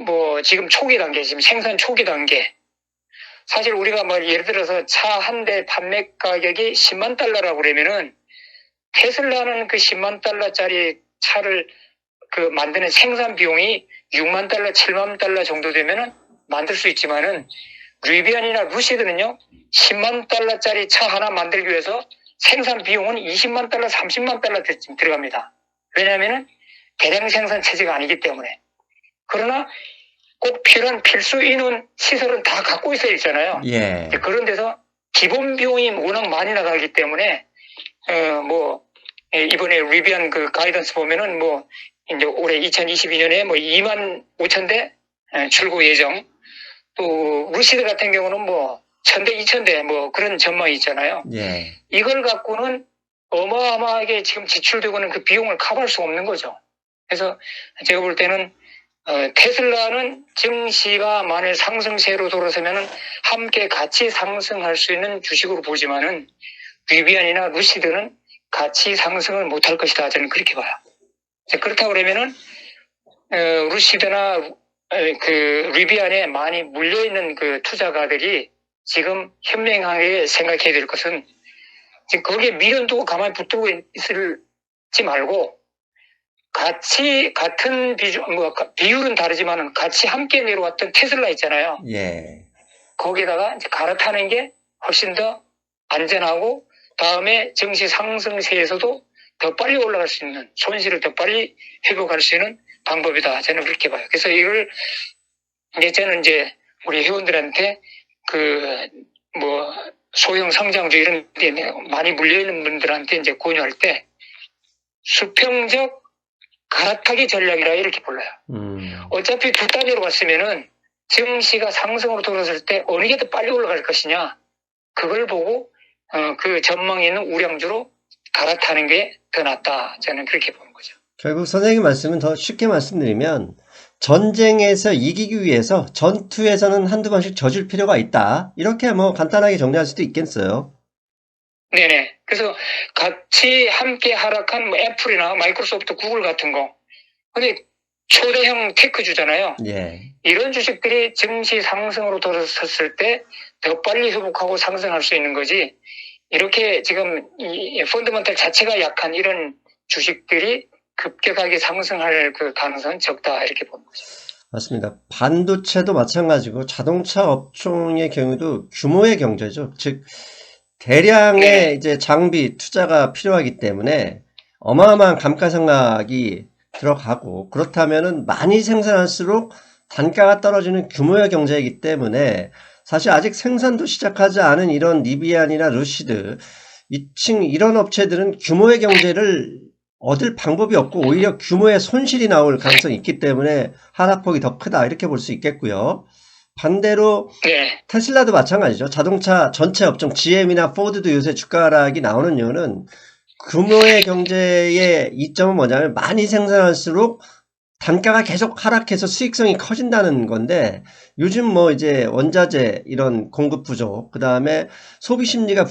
뭐 지금 초기 단계, 지금 생산 초기 단계. 사실 우리가 뭐 예를 들어서 차 한 대 판매 가격이 10만 달러라고 그러면은 테슬라는 그 10만 달러짜리 차를 그 만드는 생산 비용이 6만 달러, 7만 달러 정도 되면은 만들 수 있지만은 리비안이나 루시드는요 10만 달러짜리 차 하나 만들기 위해서 생산 비용은 20만 달러, 30만 달러 들어갑니다. 왜냐하면은 대량 생산 체제가 아니기 때문에. 그러나 꼭 필요한 필수 인원 시설은 다 갖고 있어야 있잖아요. 예. 그런 데서 기본 비용이 워낙 많이 나가기 때문에 이번에 리비안 그 가이던스 보면은 뭐 이제 올해 2022년에 뭐 2만 5천 대 출고 예정. 또 루시드 같은 경우는 뭐 1,000대, 2,000대 뭐 그런 전망이 있잖아요. 예. 이걸 갖고는 어마어마하게 지금 지출되고 있는 그 비용을 커버할 수 없는 거죠. 그래서 제가 볼 때는 테슬라는 증시가 만일 상승세로 돌아서면은 함께 같이 상승할 수 있는 주식으로 보지만은 리비안이나 루시드는 같이 상승을 못할 것이다. 저는 그렇게 봐요. 그렇다고 그러면은 루시드나 그 리비안에 많이 물려있는 그 투자가들이 지금 현명하게 생각해야 될 것은 지금 거기에 미련 두고 가만히 붙들고 있을지 말고 같이 같은 비율은 다르지만 같이 함께 내려왔던 테슬라 있잖아요. 예. 거기다가 이제 갈아타는 게 훨씬 더 안전하고 다음에 증시 상승세에서도 더 빨리 올라갈 수 있는 손실을 더 빨리 회복할 수 있는 방법이다. 저는 그렇게 봐요. 그래서 이걸 이제 저는 이제 우리 회원들한테 소형 성장주 이런 데 많이 물려있는 분들한테 이제 권유할 때 수평적 갈아타기 전략이라 이렇게 불러요. 어차피 두 단위로 갔으면은 증시가 상승으로 돌아설 때 어느 게 더 빨리 올라갈 것이냐 그걸 보고 그 전망이 있는 우량주로 갈아타는 게 더 낫다. 저는 그렇게 보는 거죠. 결국 선생님 말씀은 더 쉽게 말씀드리면 전쟁에서 이기기 위해서 전투에서는 한두 번씩 져줄 필요가 있다. 이렇게 뭐 간단하게 정리할 수도 있겠어요. 네네. 그래서 같이 함께 하락한 뭐 애플이나 마이크로소프트, 구글 같은 거. 근데 초대형 테크주잖아요. 예. 이런 주식들이 증시 상승으로 돌아섰을 때 더 빨리 회복하고 상승할 수 있는 거지. 이렇게 지금 이 펀더멘털 자체가 약한 이런 주식들이 급격하게 상승할 그 가능성은 적다. 이렇게 보는 거죠. 맞습니다. 반도체도 마찬가지고 자동차 업종의 경우도 규모의 경제죠. 즉 대량의 이제 장비 투자가 필요하기 때문에 어마어마한 감가상각이 들어가고 그렇다면은 많이 생산할수록 단가가 떨어지는 규모의 경제이기 때문에 사실 아직 생산도 시작하지 않은 이런 리비안이나 루시드 이런 업체들은 규모의 경제를 얻을 방법이 없고 오히려 규모의 손실이 나올 가능성이 있기 때문에 하락폭이 더 크다 이렇게 볼 수 있겠고요. 반대로 테슬라도 마찬가지죠. 자동차 전체 업종 GM이나 포드도 요새 주가 하락이 나오는 이유는 규모의 경제의 이점은 뭐냐면 많이 생산할수록 단가가 계속 하락해서 수익성이 커진다는 건데 요즘 뭐 이제 원자재 이런 공급 부족 그 다음에 소비 심리가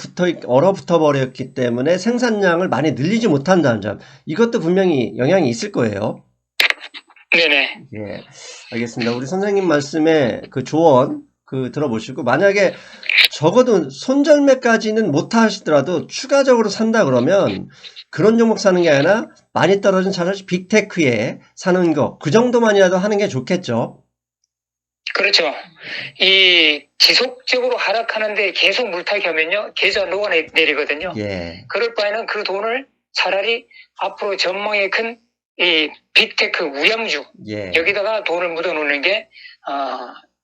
얼어붙어 버렸기 때문에 생산량을 많이 늘리지 못한다는 점 이것도 분명히 영향이 있을 거예요. 네네. 예, 알겠습니다. 우리 선생님 말씀에 그 조언 들어보시고 만약에 적어도 손절매까지는 못 하시더라도 추가적으로 산다 그러면 그런 종목 사는 게 아니라 많이 떨어진 차라리 빅테크에 사는 거 그 정도만이라도 하는 게 좋겠죠. 그렇죠. 이 지속적으로 하락하는데 계속 물타기 하면요 계좌 녹아내리거든요. 예. 그럴 바에는 그 돈을 차라리 앞으로 전망이 큰 이 빅테크 우량주 예. 여기다가 돈을 묻어놓는 게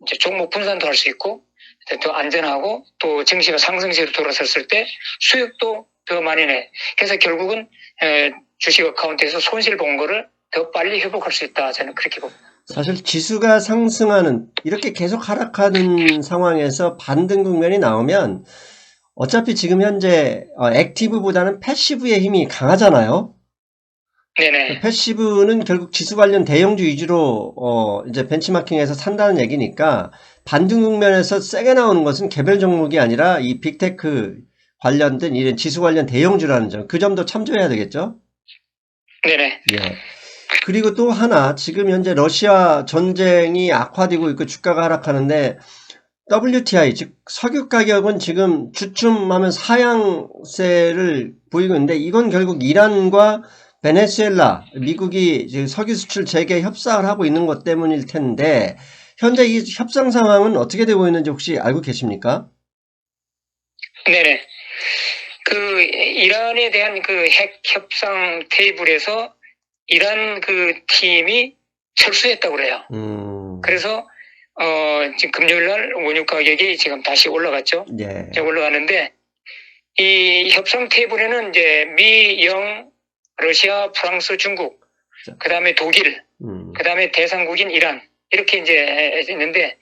이제 종목 분산도 할 수 있고 더 안전하고 또 증시가 상승세로 돌아섰을 때 수익도 더 많이 내. 그래서 결국은 주식 어카운트에서 손실 본 거를 더 빨리 회복할 수 있다. 저는 그렇게 봅니다. 사실 지수가 상승하는 이렇게 계속 하락하는 상황에서 반등 국면이 나오면 어차피 지금 현재 액티브보다는 패시브의 힘이 강하잖아요. 네네. 패시브는 결국 지수 관련 대형주 위주로 이제 벤치마킹해서 산다는 얘기니까 반등 국면에서 세게 나오는 것은 개별 종목이 아니라 이 빅테크 관련된 이런 지수 관련 대형주라는 점, 그 점도 참조해야 되겠죠? 네네. 예. 그리고 또 하나, 지금 현재 러시아 전쟁이 악화되고 있고 주가가 하락하는데 WTI, 즉 석유 가격은 지금 주춤하면 하향세를 보이고 있는데 이건 결국 이란과 베네수엘라, 미국이 지금 석유 수출 재개 협상을 하고 있는 것 때문일 텐데 현재 이 협상 상황은 어떻게 되고 있는지 혹시 알고 계십니까? 네네. 그 이란에 대한 그 핵 협상 테이블에서 이란 그 팀이 철수했다고 그래요. 그래서 지금 금요일 날 원유 가격이 지금 다시 올라갔죠. 예. 올라가는데 이 협상 테이블에는 이제 미, 영, 러시아, 프랑스, 중국, 그다음에 독일, 그다음에 대상국인 이란 이렇게 이제 있는데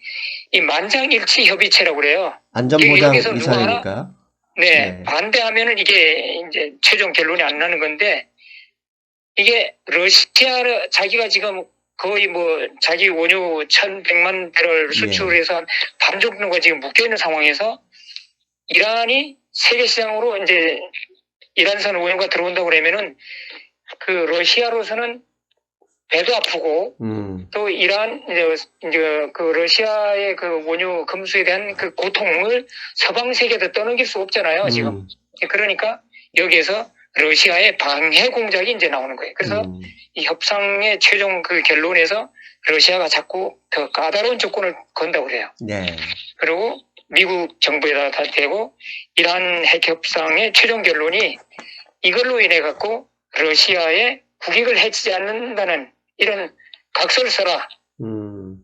이 만장일치 협의체라고 그래요. 안전보장 여기서 누구 하나 이사회니까. 네, 반대하면은 이게 이제 최종 결론이 안 나는 건데 이게 러시아 자기가 지금 거의 뭐 자기 원유 1,100만 배럴 수출해서 한 반 정도가 지금 묶여 있는 상황에서 이란이 세계 시장으로 이제 이란산 원유가 들어온다고 그러면은 그 러시아로서는 배도 아프고 또 이란 이제 그 러시아의 그 원유 금수에 대한 그 고통을 서방 세계에도 떠넘길 수 없잖아요 지금. 그러니까 여기에서 러시아의 방해 공작이 이제 나오는 거예요. 그래서 이 협상의 최종 그 결론에서 러시아가 자꾸 더 까다로운 조건을 건다고 그래요. 네. 그리고 미국 정부에다 다 대고 이란 핵 협상의 최종 결론이 이걸로 인해 갖고 러시아의 국익을 해치지 않는다는 이런 각서를 써라.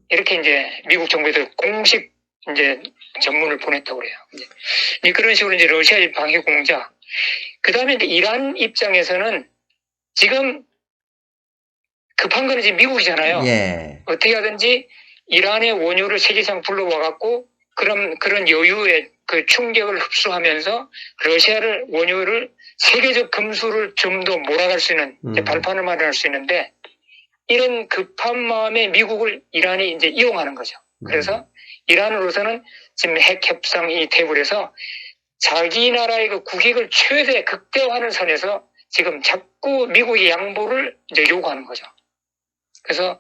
이렇게 이제 미국 정부에서 공식 이제 전문을 보냈다고 그래요. 이제 그런 식으로 이제 러시아의 방해 공작. 그 다음에 이제 이란 입장에서는 지금 급한 거는 지금 미국이잖아요. 예. 어떻게 하든지 이란의 원유를 세계시장 불러와갖고 그런 여유의 그 충격을 흡수하면서 러시아를 원유를 세계적 금수를 좀 더 몰아갈 수 있는 발판을 마련할 수 있는데 이런 급한 마음에 미국을 이란이 이제 이용하는 거죠. 그래서 이란으로서는 지금 핵 협상 이 테이블에서 자기 나라의 그 국익을 최대 극대화하는 선에서 지금 자꾸 미국의 양보를 이제 요구하는 거죠. 그래서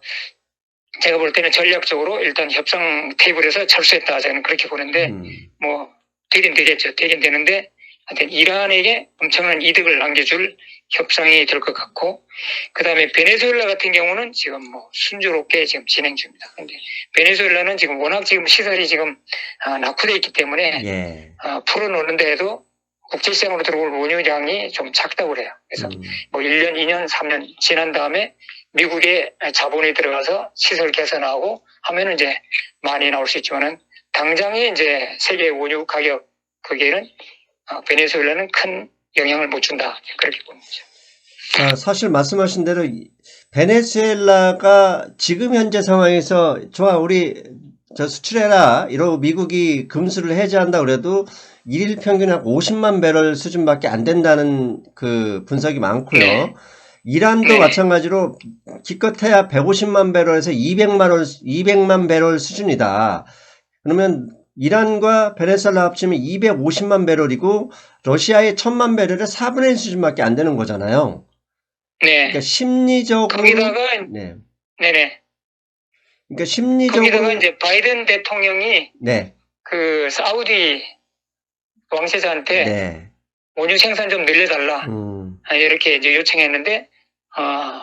제가 볼 때는 전략적으로 일단 협상 테이블에서 철수했다. 저는 그렇게 보는데 뭐 되긴 되겠죠. 되긴 되는데 하여튼 이란에게 엄청난 이득을 남겨줄 협상이 될 것 같고 그다음에 베네수엘라 같은 경우는 지금 뭐 순조롭게 지금 진행 중입니다. 근데 베네수엘라는 지금 워낙 지금 시설이 지금 낙후되어 있기 때문에 풀어놓는데 해도 국제시장으로 들어올 원유량이 좀 작다고 그래요. 그래서 뭐 1년, 2년, 3년 지난 다음에 미국의 자본이 들어가서 시설 개선하고 하면은 이제 많이 나올 수 있지만은 당장에 이제 세계 원유 가격 거기에는 베네수엘라는 큰 영향을 못 준다. 그렇게 봅니다. 사실 말씀하신 대로 베네수엘라가 지금 현재 상황에서 좋아 우리 저 수출해라 이러고 미국이 금수를 해제한다 그래도 일일 평균 한 50만 배럴 수준밖에 안 된다는 그 분석이 많고요. 네. 이란도 네. 마찬가지로 기껏해야 150만 배럴에서 200만 배럴 수준이다. 그러면 이란과 베네수엘라 합치면 250만 배럴이고 러시아의 1000만 배럴의 4분의 1 수준밖에 안 되는 거잖아요. 네. 그러니까 심리적으로 거기다가 네. 네네. 그러니까 심리적으로 거기다가 이제 바이든 대통령이 네. 그 사우디 왕세자한테 네. 원유 생산 좀 늘려달라 이렇게 이제 요청했는데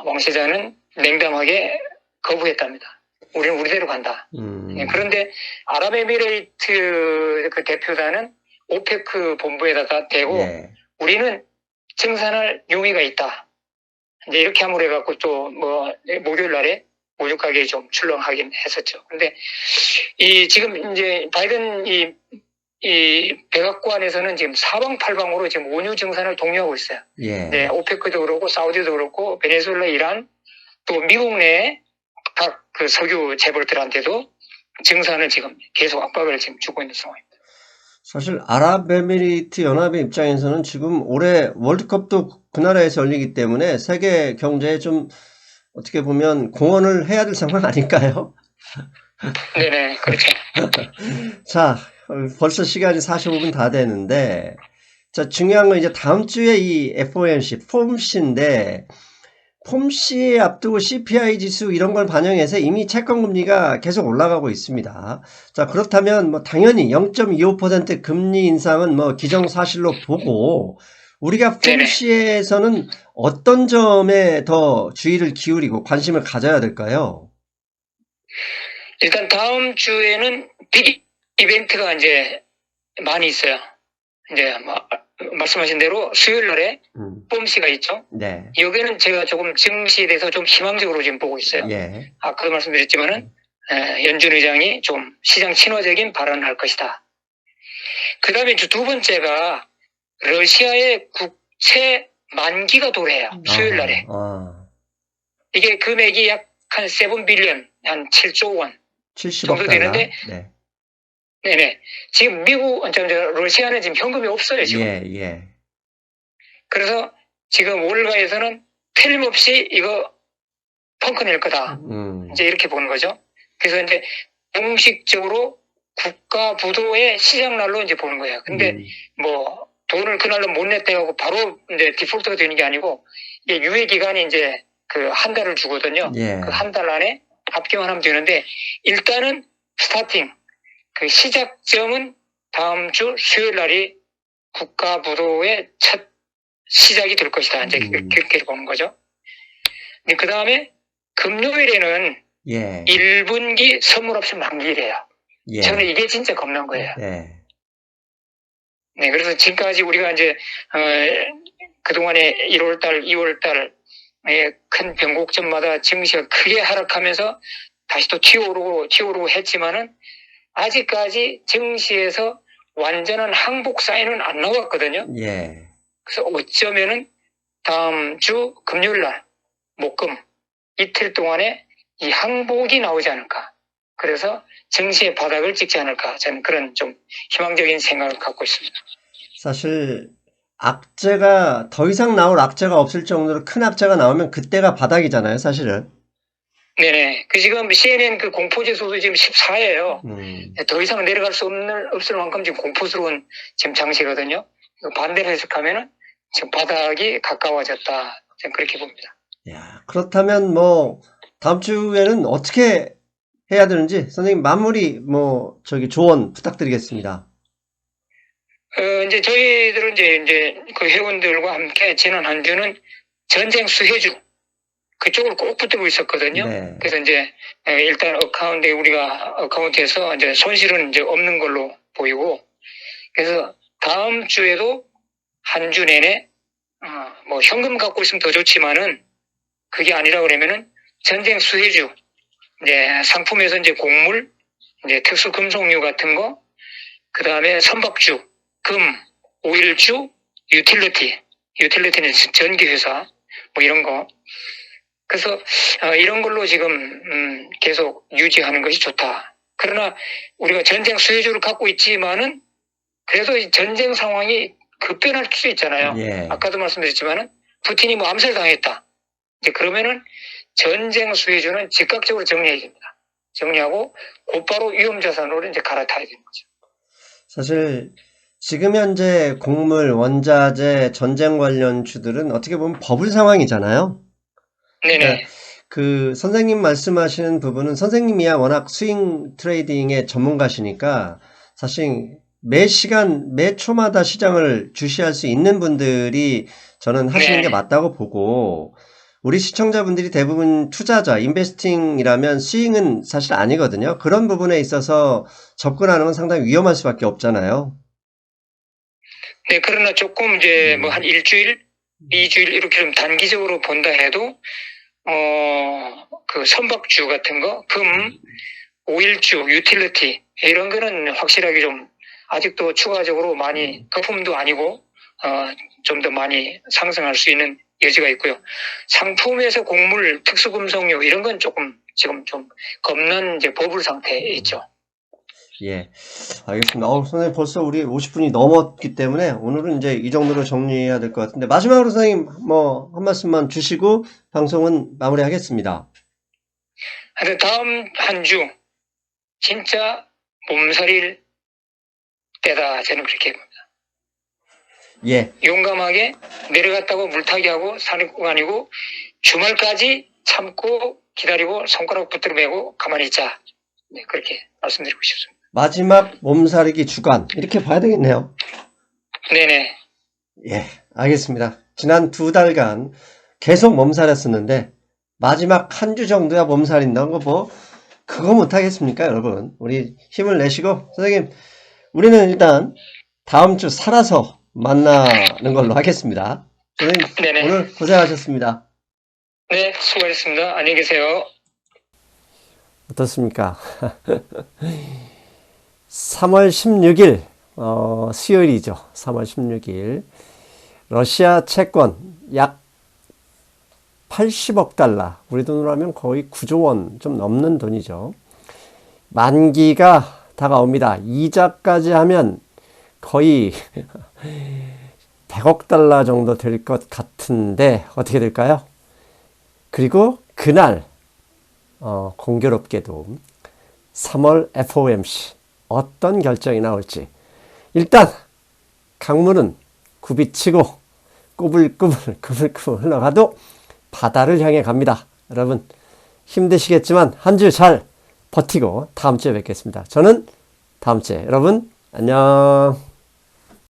왕세자는 냉담하게 거부했답니다. 우리는 우리대로 간다. 그런데 아랍에미레이트 그 대표단은 오페크 본부에다가 대고 예. 우리는 증산할 용의가 있다. 이제 이렇게 함으로 해갖고 또 뭐 목요일 날에 원유 가격이 좀 출렁하긴 했었죠. 근데 지금 이제 바이든 이 백악관에서는 지금 사방팔방으로 지금 원유 증산을 독려하고 있어요. 예. 네, 오페크도 그렇고 사우디도 그렇고 베네수엘라, 이란, 또 미국 내 각 그 석유 재벌들한테도 증산을 지금 계속 압박을 지금 주고 있는 상황입니다. 사실 아랍에미리트 연합의 입장에서는 지금 올해 월드컵도 그 나라에서 열리기 때문에 세계 경제에 좀 어떻게 보면 공헌을 해야 될 상황 아닐까요? 네네, 그렇죠. 자, 벌써 시간이 45분 다 되는데, 자, 중요한 건 이제 다음 주에 이 FOMC, 폼씨인데, 폼씨 앞두고 CPI 지수 이런 걸 반영해서 이미 채권금리가 계속 올라가고 있습니다. 자, 그렇다면 뭐 당연히 0.25% 금리 인상은 뭐 기정사실로 보고, 우리가 폼씨에서는 어떤 점에 더 주의를 기울이고 관심을 가져야 될까요? 일단 다음 주에는 빅 이벤트가 이제 많이 있어요. 이제 뭐 말씀하신 대로 수요일 날에 폼씨가 있죠. 네. 여기는 제가 조금 증시에 대해서 좀 희망적으로 지금 보고 있어요. 예. 아까도 말씀드렸지만은 연준 의장이 좀 시장 친화적인 발언을 할 것이다. 그 다음에 두 번째가 러시아의 국채 만기가 도래해요. 수요일 날에. 이게 금액이 약 한 7빌리언, 한 7조 원 70억 정도 되는데, 네. 네네. 지금 러시아는 지금 현금이 없어요, 지금. 예. 그래서 지금 월가에서는 틀림없이 이거 펑크 낼 거다. 이제 이렇게 보는 거죠. 그래서 이제 공식적으로 국가 부도의 시작날로 이제 보는 거예요. 근데 뭐 돈을 그날로 못 냈다고 바로 이제 디폴트가 되는 게 아니고, 이게 유예 기간이 이제 그 한 달을 주거든요. 예. 그 한 달 안에 합격을 하면 되는데, 일단은 스타팅, 그 시작점은 다음 주 수요일 날이 국가 부도의 첫 시작이 될 것이다. 이제 그렇게 보는 거죠. 그 다음에 금요일에는 1분기 선물 옵션 만기래요. 저는 이게 진짜 겁난 거예요. 네, 그래서 지금까지 우리가 이제 그동안에 1월달, 2월달 큰 변곡점마다 증시가 크게 하락하면서 다시 또 튀어오르고 했지만은 아직까지 증시에서 완전한 항복 사인은 안 나왔거든요. 그래서 어쩌면은 다음 주 금요일 날, 목금 이틀 동안에 이 항복이 나오지 않을까. 그래서 증시의 바닥을 찍지 않을까. 저는 그런 좀 희망적인 생각을 갖고 있습니다. 사실 악재가 더 이상 나올 악재가 없을 정도로 큰 악재가 나오면 그때가 바닥이잖아요, 사실은. 네네. 그 지금 CNN 그 공포지수도 지금 14예요. 더 이상 내려갈 수 없을 만큼 지금 공포스러운 지금 장세거든요. 반대로 해석하면은 지금 바닥이 가까워졌다. 저는 그렇게 봅니다. 야, 그렇다면 뭐 다음 주에는 어떻게 해야 되는지 선생님 마무리 조언 부탁드리겠습니다. 이제 저희들은 이제 그 회원들과 함께 지난 한 주는 전쟁 수혜주 그쪽을 꼭 붙들고 있었거든요. 그래서 이제 일단 우리가 어카운트에서 이제 손실은 이제 없는 걸로 보이고, 그래서 다음 주에도 한 주 내내 뭐 현금 갖고 있으면 더 좋지만은 그게 아니라 그러면은 전쟁 수혜주, 이제 상품에서 이제 곡물, 이제 특수 금속류 같은 거, 그 다음에 선박주, 금, 오일주, 유틸리티는 전기회사, 뭐 이런 거. 그래서 이런 걸로 지금 계속 유지하는 것이 좋다. 그러나 우리가 전쟁 수혜주를 갖고 있지만은 그래도 이 전쟁 상황이 급변할 수 있잖아요. 아까도 말씀드렸지만은 푸틴이 뭐 암살당했다. 이제 그러면은 전쟁 수혜주는 즉각적으로 정리해야 됩니다. 정리하고 곧바로 위험자산으로 이제 갈아타야 되는 거죠. 사실 지금 현재 곡물, 원자재, 전쟁 관련 주들은 어떻게 보면 버블 상황이잖아요. 네네. 그러니까 그 선생님 말씀하시는 부분은 선생님이야 워낙 스윙 트레이딩의 전문가시니까 사실 매 시간, 매 초마다 시장을 주시할 수 있는 분들이 저는 하시는 게 맞다고 보고, 우리 시청자분들이 대부분 투자자, 인베스팅이라면 스윙은 사실 아니거든요. 그런 부분에 있어서 접근하는 건 상당히 위험할 수밖에 없잖아요. 네, 그러나 조금 이제 뭐 한 일주일, 2주일 이렇게 좀 단기적으로 본다 해도 그 선박주 같은 거, 금, 오일주, 유틸리티 이런 거는 확실하게 좀 아직도 추가적으로 많이 거품도 아니고 좀 더 많이 상승할 수 있는 여지가 있고요. 상품에서 곡물, 특수금속류 이런 건 조금 지금 좀 겁는 이제 버블 상태에 있죠. 예, 알겠습니다. 선생님 벌써 우리 50분이 넘었기 때문에 오늘은 이제 이 정도로 정리해야 될 것 같은데 마지막으로 선생님 뭐 한 말씀만 주시고 방송은 마무리하겠습니다. 하여튼 다음 한 주 진짜 몸살일 때다 저는 그렇게 봅니다. 예, 용감하게 내려갔다고 물타기하고 사는 거 아니고 주말까지 참고 기다리고 손가락 붙들어 매고 가만히 있자. 네, 그렇게 말씀드리고 싶습니다. 마지막 몸살이기 주간 이렇게 봐야 되겠네요. 네네. 예, 알겠습니다. 지난 2달간 계속 몸살이었었는데 마지막 한 주 정도야 몸살인다는 거 뭐 그거 못하겠습니까 여러분. 우리 힘을 내시고 선생님 우리는 일단 다음 주 살아서 만나는 걸로 하겠습니다. 선생님 네네. 오늘 고생하셨습니다. 네, 수고하셨습니다. 안녕히 계세요. 어떻습니까? 3월 16일 수요일이죠. 3월 16일 러시아 채권 약 80억 달러 우리 돈으로 하면 거의 9조 원 좀 넘는 돈이죠. 만기가 다가옵니다. 이자까지 하면 거의 100억 달러 정도 될 것 같은데 어떻게 될까요? 그리고 그날 공교롭게도 3월 FOMC 어떤 결정이 나올지 일단 강물은 굽이치고 꾸불꾸불 흘러가도 바다를 향해 갑니다. 여러분 힘드시겠지만 한 주 잘 버티고 다음 주에 뵙겠습니다. 저는 다음 주에 여러분 안녕.